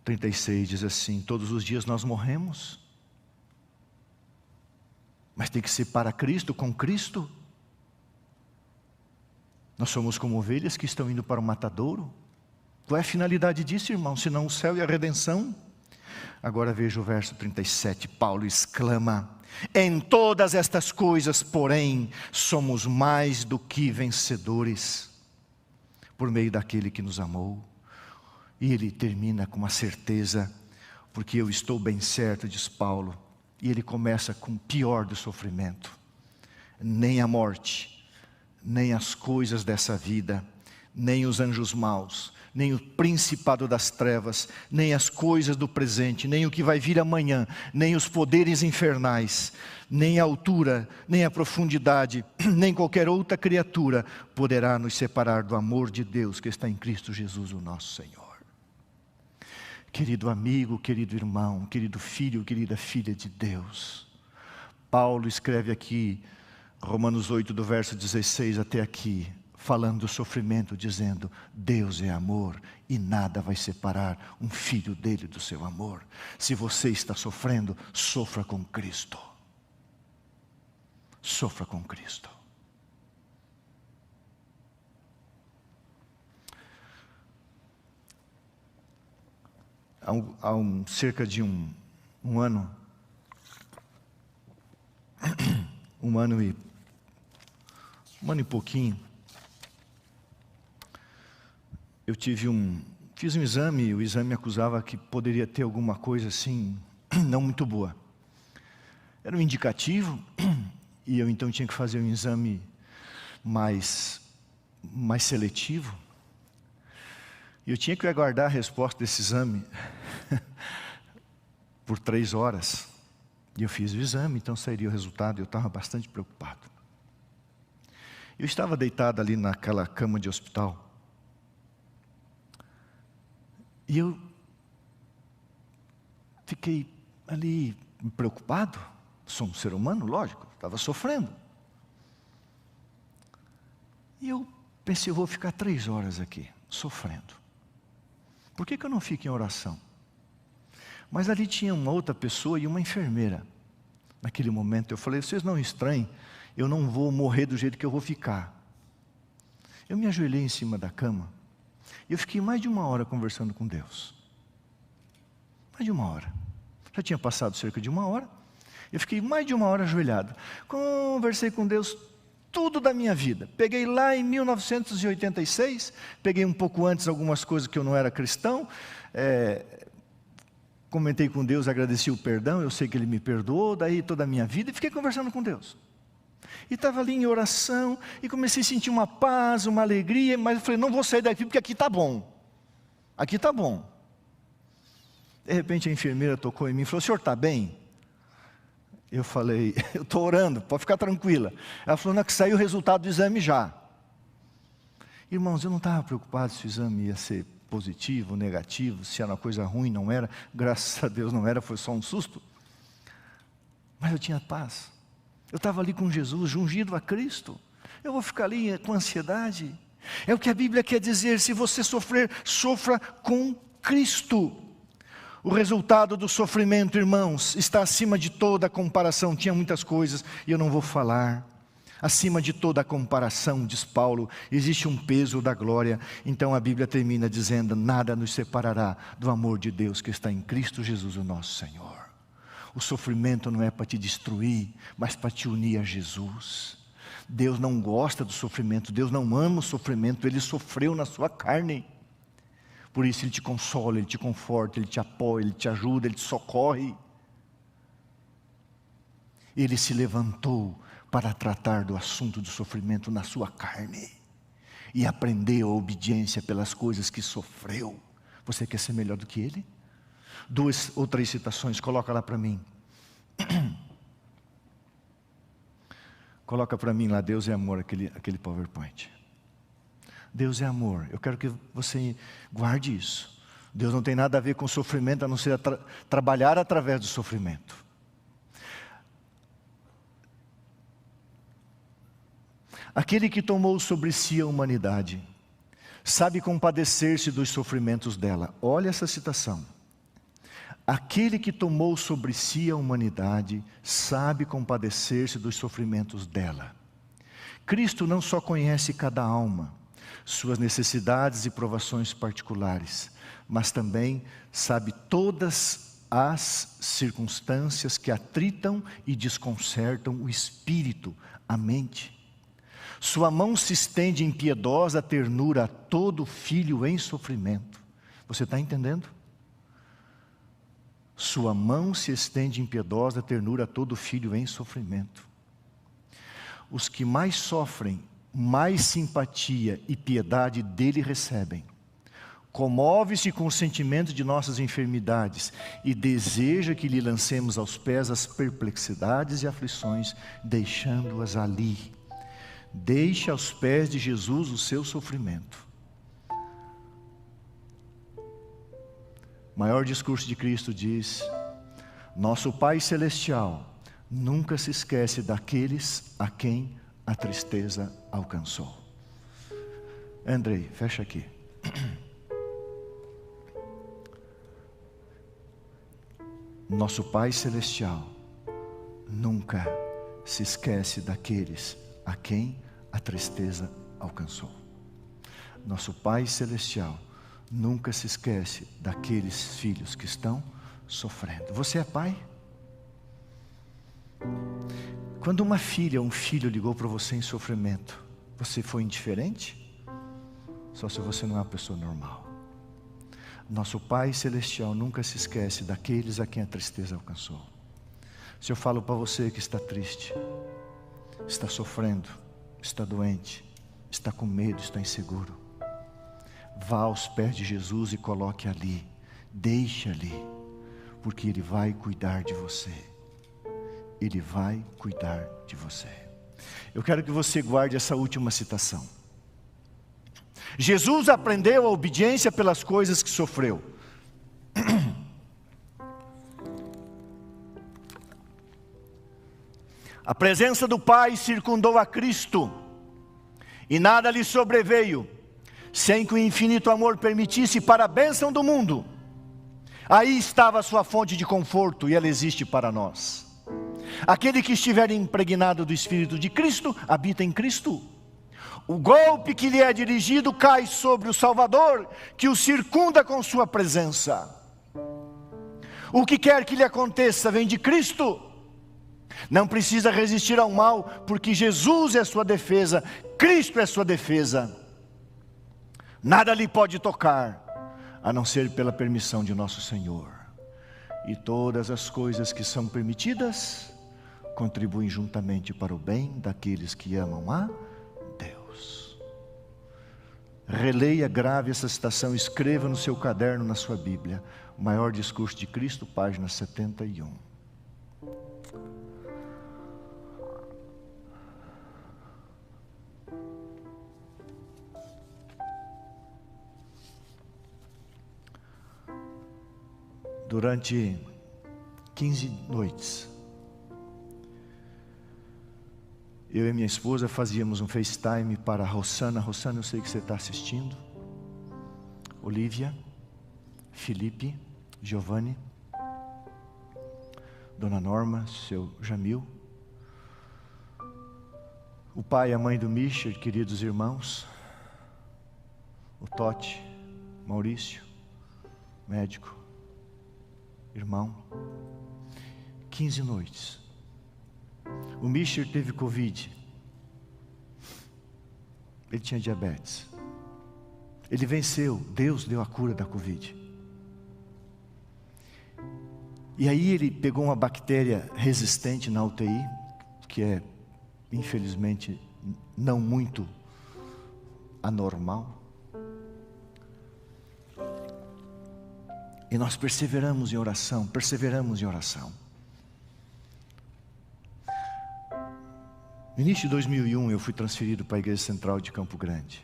Speaker 1: 36 diz assim: todos os dias nós morremos, mas tem que ser para Cristo, com Cristo. Nós somos como ovelhas que estão indo para o matadouro. Qual é a finalidade disso, irmão? Senão o céu e a redenção? Agora veja o verso 37, Paulo exclama: em todas estas coisas, porém, somos mais do que vencedores, por meio daquele que nos amou. E ele termina com uma certeza, porque eu estou bem certo, diz Paulo. E ele começa com o pior do sofrimento: nem a morte, nem as coisas dessa vida, nem os anjos maus, nem o principado das trevas, nem as coisas do presente, nem o que vai vir amanhã, nem os poderes infernais, nem a altura, nem a profundidade, nem qualquer outra criatura poderá nos separar do amor de Deus que está em Cristo Jesus, o nosso Senhor. Querido amigo, querido irmão, querido filho, querida filha de Deus, Paulo escreve aqui, Romanos 8, do verso 16 até aqui, falando do sofrimento, dizendo: Deus é amor e nada vai separar um filho dele do seu amor. Se você está sofrendo, sofra com Cristo. Sofra com Cristo. Há cerca de um ano, um ano e pouquinho, eu fiz um exame, e o exame acusava que poderia ter alguma coisa assim, não muito boa. Era um indicativo, e eu então tinha que fazer um exame mais seletivo. E eu tinha que aguardar a resposta desse exame por 3 horas. E eu fiz o exame, então sairia o resultado, e eu estava bastante preocupado. Eu estava deitado ali naquela cama de hospital. E eu fiquei ali preocupado. Sou um ser humano, lógico, estava sofrendo. E eu pensei: eu vou ficar 3 horas aqui, sofrendo. Por que eu não fico em oração? Mas ali tinha uma outra pessoa e uma enfermeira. Naquele momento eu falei: vocês não estranhem, eu não vou morrer do jeito que eu vou ficar. Eu me ajoelhei em cima da cama. E eu fiquei mais de 1 hora conversando com Deus. Mais de 1 hora. Já tinha passado cerca de 1 hora. Eu fiquei mais de 1 hora ajoelhado. Conversei com Deus tudo da minha vida. Peguei lá em 1986, peguei um pouco antes algumas coisas que eu não era cristão, comentei com Deus, agradeci o perdão, eu sei que Ele me perdoou, daí toda a minha vida, e fiquei conversando com Deus. E estava ali em oração, e comecei a sentir uma paz, uma alegria, mas eu falei: não vou sair daqui porque aqui está bom. Aqui está bom. De repente a enfermeira tocou em mim e falou: o senhor está bem? Eu falei: eu estou orando, pode ficar tranquila. Ela falou: não, que saiu o resultado do exame já. Irmãos, eu não estava preocupado se o exame ia ser positivo, negativo, se era uma coisa ruim, não era. Graças a Deus não era, foi só um susto. Mas eu tinha paz. Eu estava ali com Jesus, ungido a Cristo. Eu vou ficar ali com ansiedade? É o que a Bíblia quer dizer: se você sofrer, sofra com Cristo. O resultado do sofrimento, irmãos, está acima de toda comparação. Tinha muitas coisas e eu não vou falar. Acima de toda comparação, diz Paulo, existe um peso da glória. Então a Bíblia termina dizendo: nada nos separará do amor de Deus que está em Cristo Jesus, o nosso Senhor. O sofrimento não é para te destruir, mas para te unir a Jesus. Deus não gosta do sofrimento, Deus não ama o sofrimento, Ele sofreu na sua carne. Por isso Ele te consola, Ele te conforta, Ele te apoia, Ele te ajuda, Ele te socorre. Ele se levantou para tratar do assunto do sofrimento na sua carne. E aprendeu a obediência pelas coisas que sofreu. Você quer ser melhor do que Ele? 2 ou 3 citações, coloca lá para mim. Coloca para mim lá, Deus é amor, aquele PowerPoint. Deus é amor, eu quero que você guarde isso. Deus não tem nada a ver com sofrimento, a não ser trabalhar através do sofrimento. Aquele que tomou sobre si a humanidade, sabe compadecer-se dos sofrimentos dela. Olha essa citação. Aquele que tomou sobre si a humanidade, sabe compadecer-se dos sofrimentos dela. Cristo não só conhece cada alma, suas necessidades e provações particulares, mas também sabe todas as circunstâncias que atritam e desconcertam o espírito, a mente. Sua mão se estende em piedosa ternura a todo filho em sofrimento. Você está entendendo? Sua mão se estende em piedosa ternura a todo filho em sofrimento. Os que mais sofrem, mais simpatia e piedade dele recebem. Comove-se com o sentimento de nossas enfermidades e deseja que lhe lancemos aos pés as perplexidades e aflições, deixando-as ali. Deixe aos pés de Jesus o seu sofrimento. O maior discurso de Cristo diz: nosso Pai Celestial nunca se esquece daqueles a quem a tristeza alcançou. Andrei, fecha aqui. Nosso Pai Celestial nunca se esquece daqueles a quem a tristeza alcançou. Nosso Pai Celestial nunca se esquece daqueles filhos que estão sofrendo. Você é pai? Quando uma filha ou um filho ligou para você em sofrimento, você foi indiferente? Só se você não é uma pessoa normal. Nosso Pai Celestial nunca se esquece daqueles a quem a tristeza alcançou. Se eu falo para você que está triste, está sofrendo, está doente, está com medo, está inseguro, vá aos pés de Jesus e coloque ali, deixe ali, porque Ele vai cuidar de você. Ele vai cuidar de você. Eu quero que você guarde essa última citação. Jesus aprendeu a obediência pelas coisas que sofreu. A presença do Pai circundou a Cristo, e nada lhe sobreveio, sem que o infinito amor permitisse para a bênção do mundo. Aí estava a sua fonte de conforto, e ela existe para nós. Aquele que estiver impregnado do Espírito de Cristo, habita em Cristo. O golpe que lhe é dirigido cai sobre o Salvador, que o circunda com sua presença. O que quer que lhe aconteça vem de Cristo. Não precisa resistir ao mal, porque Jesus é sua defesa, Cristo é sua defesa. Nada lhe pode tocar, a não ser pela permissão de nosso Senhor. E todas as coisas que são permitidas, contribuem juntamente para o bem daqueles que amam a Deus. Releia, grave essa citação, escreva no seu caderno, na sua Bíblia. O maior discurso de Cristo, página 71. Durante 15 noites, eu e minha esposa fazíamos um FaceTime para a Rossana. Rossana, eu sei que você está assistindo. Olívia, Felipe, Giovanni, Dona Norma, seu Jamil, o pai e a mãe do Michel, queridos irmãos, o Totti, Maurício, médico, irmão. 15 noites. O Michel teve Covid. Ele tinha diabetes. Ele venceu, Deus deu a cura da Covid. E aí ele pegou uma bactéria resistente na UTI, que é, infelizmente, não muito anormal. E nós perseveramos em oração, No início de 2001 eu fui transferido para a Igreja Central de Campo Grande.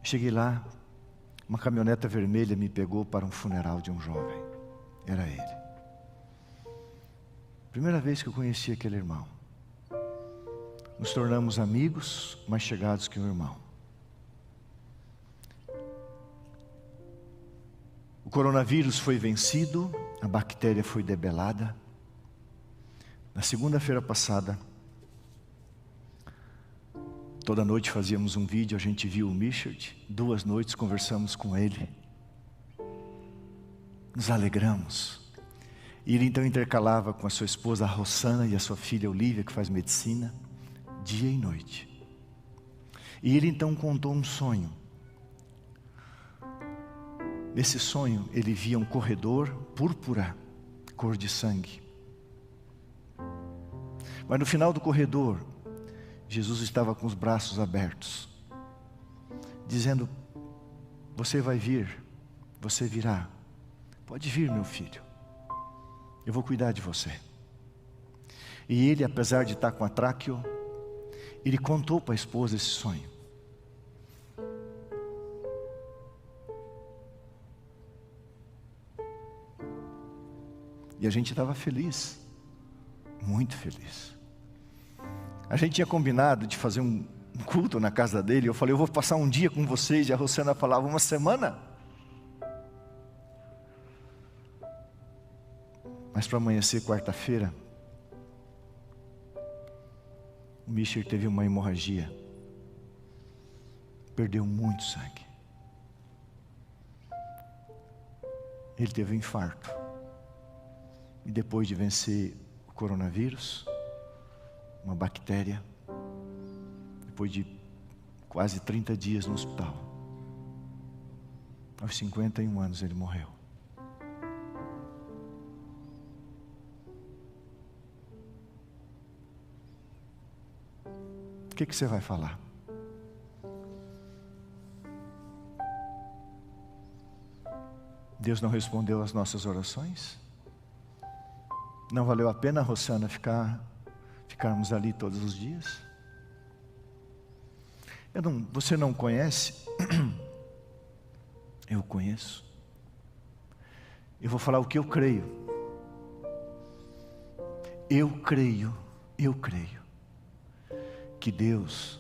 Speaker 1: Cheguei lá, uma caminhoneta vermelha me pegou para um funeral de um jovem. Era ele. Primeira vez que eu conheci aquele irmão. Nos tornamos amigos, mais chegados que um irmão. O coronavírus foi vencido, a bactéria foi debelada. Na segunda-feira passada, toda noite fazíamos um vídeo, a gente viu o Michel, 2 noites conversamos com ele. Nos alegramos. E ele então intercalava com a sua esposa, a Rossana, e a sua filha Olívia, que faz medicina, dia e noite. E ele então contou um sonho. Nesse sonho, ele via um corredor púrpura, cor de sangue. Mas no final do corredor, Jesus estava com os braços abertos, dizendo: você vai vir, você virá. Pode vir, meu filho, eu vou cuidar de você. E ele, apesar de estar com a tráqueo, ele contou para a esposa esse sonho. E a gente estava feliz, muito feliz. A gente tinha combinado de fazer um culto na casa dele. Eu falei: eu vou passar um dia com vocês. E a Rossana falava: uma semana. Mas para amanhecer quarta-feira, o Michel teve uma hemorragia. Perdeu muito sangue. Ele teve um infarto. E depois de vencer o coronavírus, uma bactéria, depois de quase 30 dias no hospital, aos 51 anos ele morreu. O que você vai falar? Deus não respondeu às nossas orações? Não valeu a pena, Rossana, ficarmos ali todos os dias? Você não conhece? Eu conheço. Eu vou falar o que eu creio. Eu creio que Deus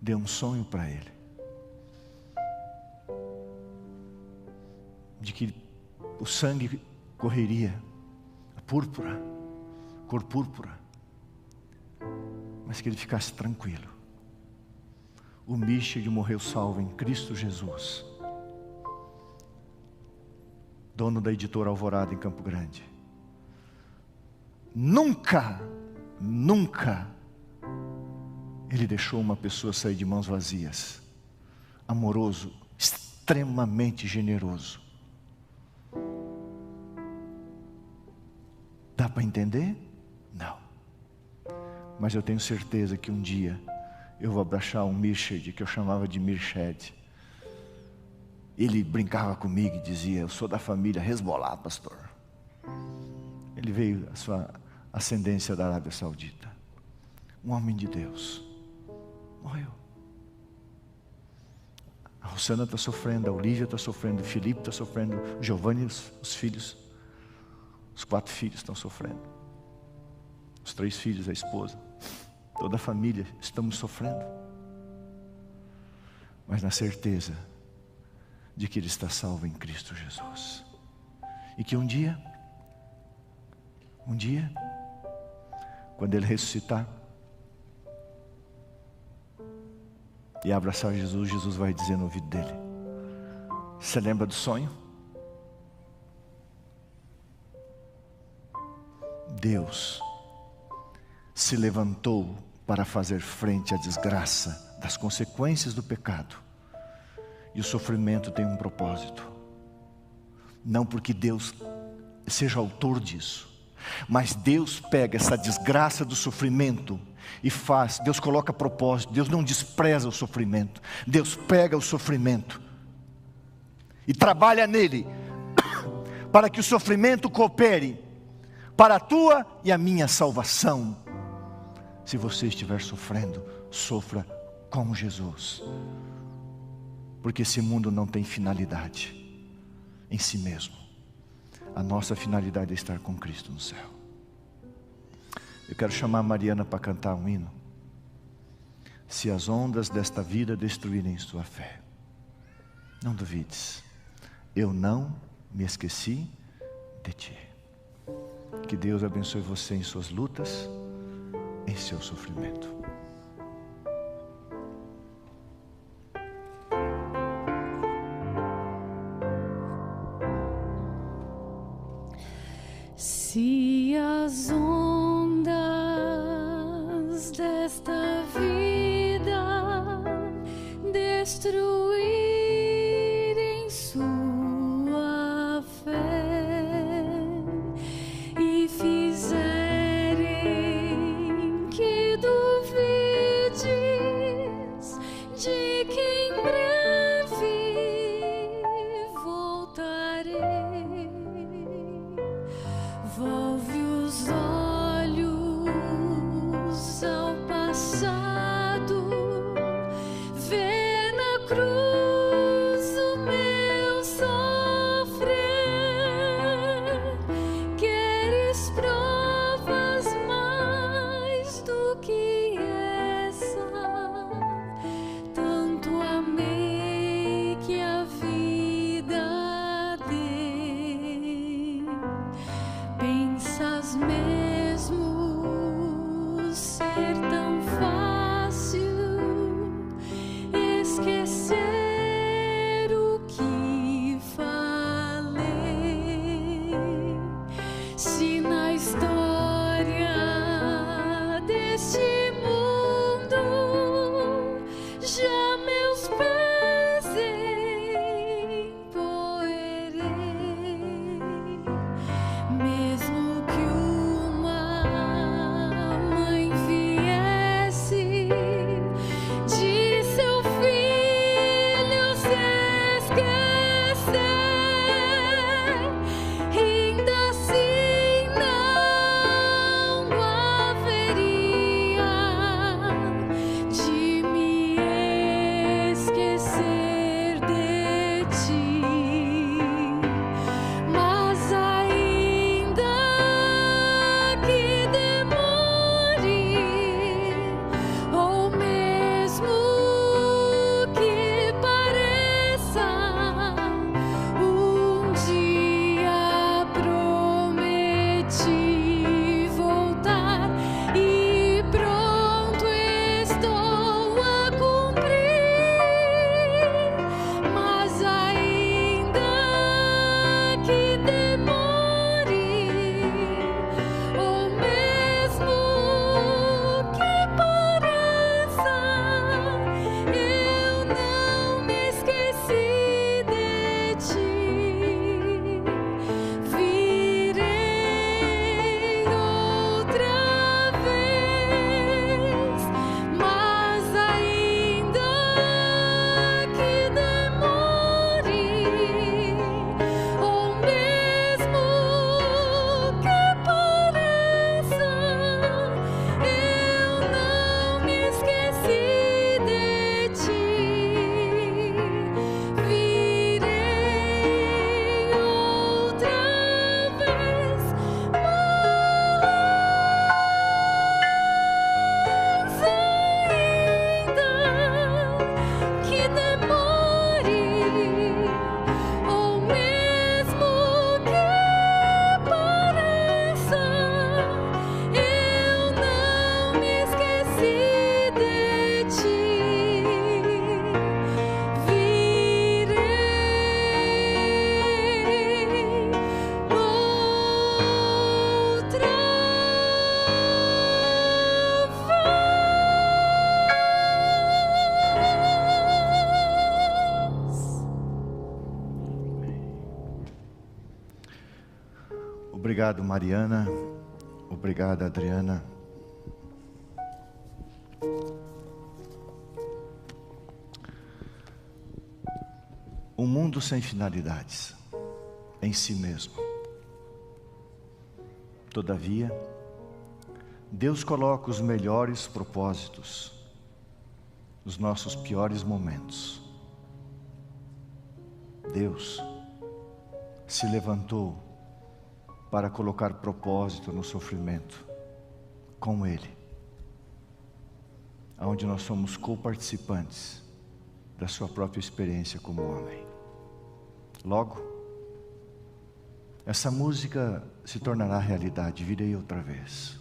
Speaker 1: deu um sonho para ele, de que o sangue correria, a púrpura, cor púrpura, mas que ele ficasse tranquilo. O Michel morreu salvo em Cristo Jesus, dono da editora Alvorada em Campo Grande. Nunca ele deixou uma pessoa sair de mãos vazias. Amoroso, extremamente generoso. Dá para entender? Não. Mas eu tenho certeza que um dia eu vou abraçar um Mirched, que eu chamava de Mirched. Ele brincava comigo e dizia: eu sou da família Hezbollah, pastor. Ele veio a sua ascendência da Arábia Saudita. Um homem de Deus. Morreu. A Rossana está sofrendo, a Olívia está sofrendo, o Felipe está sofrendo, o Giovanni, os filhos, os 4 filhos estão sofrendo. Os 3 filhos, a esposa, toda a família, estamos sofrendo. Mas na certeza de que ele está salvo em Cristo Jesus. E que um dia, quando ele ressuscitar e abraçar Jesus, Jesus vai dizer no ouvido dele: você lembra do sonho? Deus se levantou para fazer frente à desgraça das consequências do pecado. E o sofrimento tem um propósito. Não porque Deus seja autor disso, mas Deus pega essa desgraça do sofrimento e faz. Deus coloca propósito. Deus não despreza o sofrimento. Deus pega o sofrimento e trabalha nele para que o sofrimento coopere para a tua e a minha salvação. Se você estiver sofrendo, sofra com Jesus, porque esse mundo não tem finalidade em si mesmo. A nossa finalidade é estar com Cristo no céu. Eu quero chamar a Mariana para cantar um hino. Se as ondas desta vida destruírem sua fé, não duvides, eu não me esqueci de ti. Que Deus abençoe você em suas lutas, em seu sofrimento.
Speaker 2: Se as ondas desta vida destruírem sua fé e fizerem que duvides de que em breve voltarei, volve os olhos ao passado, vê na cruz
Speaker 1: Obrigado, Mariana. Obrigado, Adriana. Um mundo sem finalidades em si mesmo. Todavia, Deus coloca os melhores propósitos nos nossos piores momentos. Deus se levantou para colocar propósito no sofrimento com Ele, onde nós somos co-participantes da sua própria experiência como homem. Logo, essa música se tornará realidade, virei outra vez.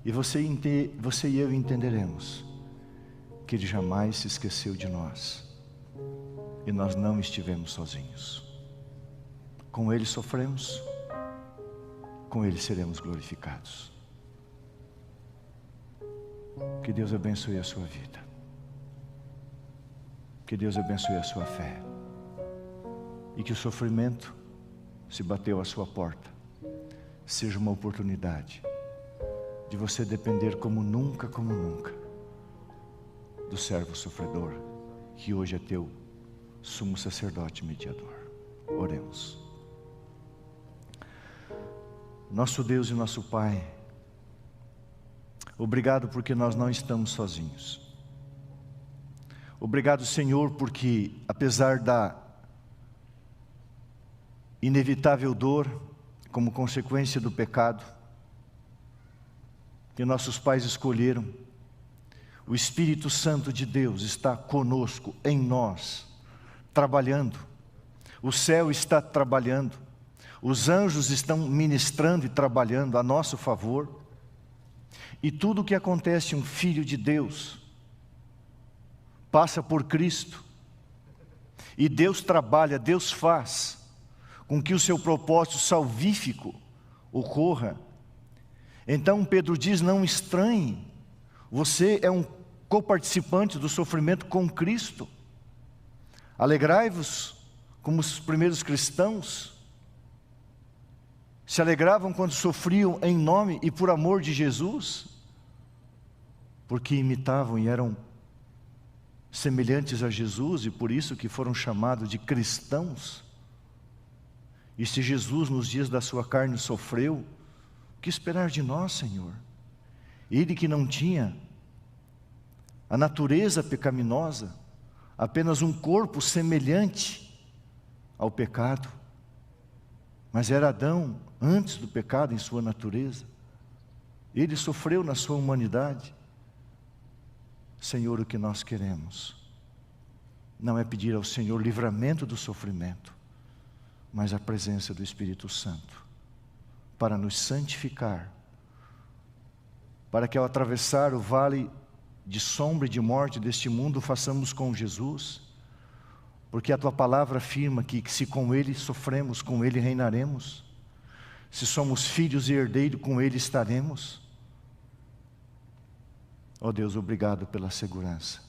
Speaker 1: E você e eu entenderemos que Ele jamais se esqueceu de nós. E nós não estivemos sozinhos. Com Ele sofremos, com Ele seremos glorificados. Que Deus abençoe a sua vida. Que Deus abençoe a sua fé. E que o sofrimento, se bateu à sua porta, seja uma oportunidade de você depender como nunca, do servo sofredor, que hoje é teu sumo sacerdote mediador. Oremos. Nosso Deus e nosso Pai, obrigado porque nós não estamos sozinhos. Obrigado, Senhor, porque apesar da inevitável dor, como consequência do pecado que nossos pais escolheram, o Espírito Santo de Deus está conosco, em nós, trabalhando. O céu está trabalhando, os anjos estão ministrando e trabalhando a nosso favor. E tudo o que acontece, um filho de Deus passa por Cristo, e Deus trabalha, Deus faz com que o seu propósito salvífico ocorra. Então Pedro diz, não estranhe, você é um coparticipante do sofrimento com Cristo. Alegrai-vos como os primeiros cristãos se alegravam quando sofriam em nome e por amor de Jesus, porque imitavam e eram semelhantes a Jesus, e por isso que foram chamados de cristãos. E se Jesus nos dias da sua carne sofreu, o que esperar de nós, Senhor? Ele que não tinha a natureza pecaminosa, apenas um corpo semelhante ao pecado, mas era Adão antes do pecado em sua natureza. Ele sofreu na sua humanidade. Senhor, o que nós queremos não é pedir ao Senhor livramento do sofrimento, mas a presença do Espírito Santo para nos santificar, para que ao atravessar o vale de sombra e de morte deste mundo, façamos com Jesus, porque a Tua palavra afirma que se com Ele sofremos, com Ele reinaremos. Se somos filhos e herdeiros, com Ele estaremos. Ó Deus, obrigado pela segurança.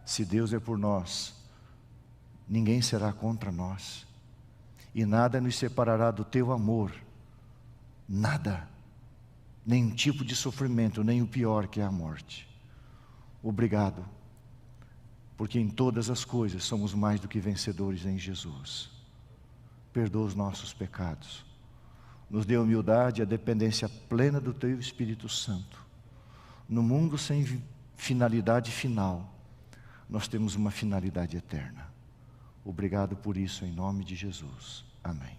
Speaker 1: Se Deus é por nós, ninguém será contra nós. E nada nos separará do Teu amor. Nada. Nenhum tipo de sofrimento, nem o pior que é a morte. Obrigado, porque em todas as coisas somos mais do que vencedores em Jesus. Perdoa os nossos pecados. Nos dê a humildade e a dependência plena do Teu Espírito Santo. No mundo sem finalidade final, nós temos uma finalidade eterna. Obrigado por isso, em nome de Jesus. Amém.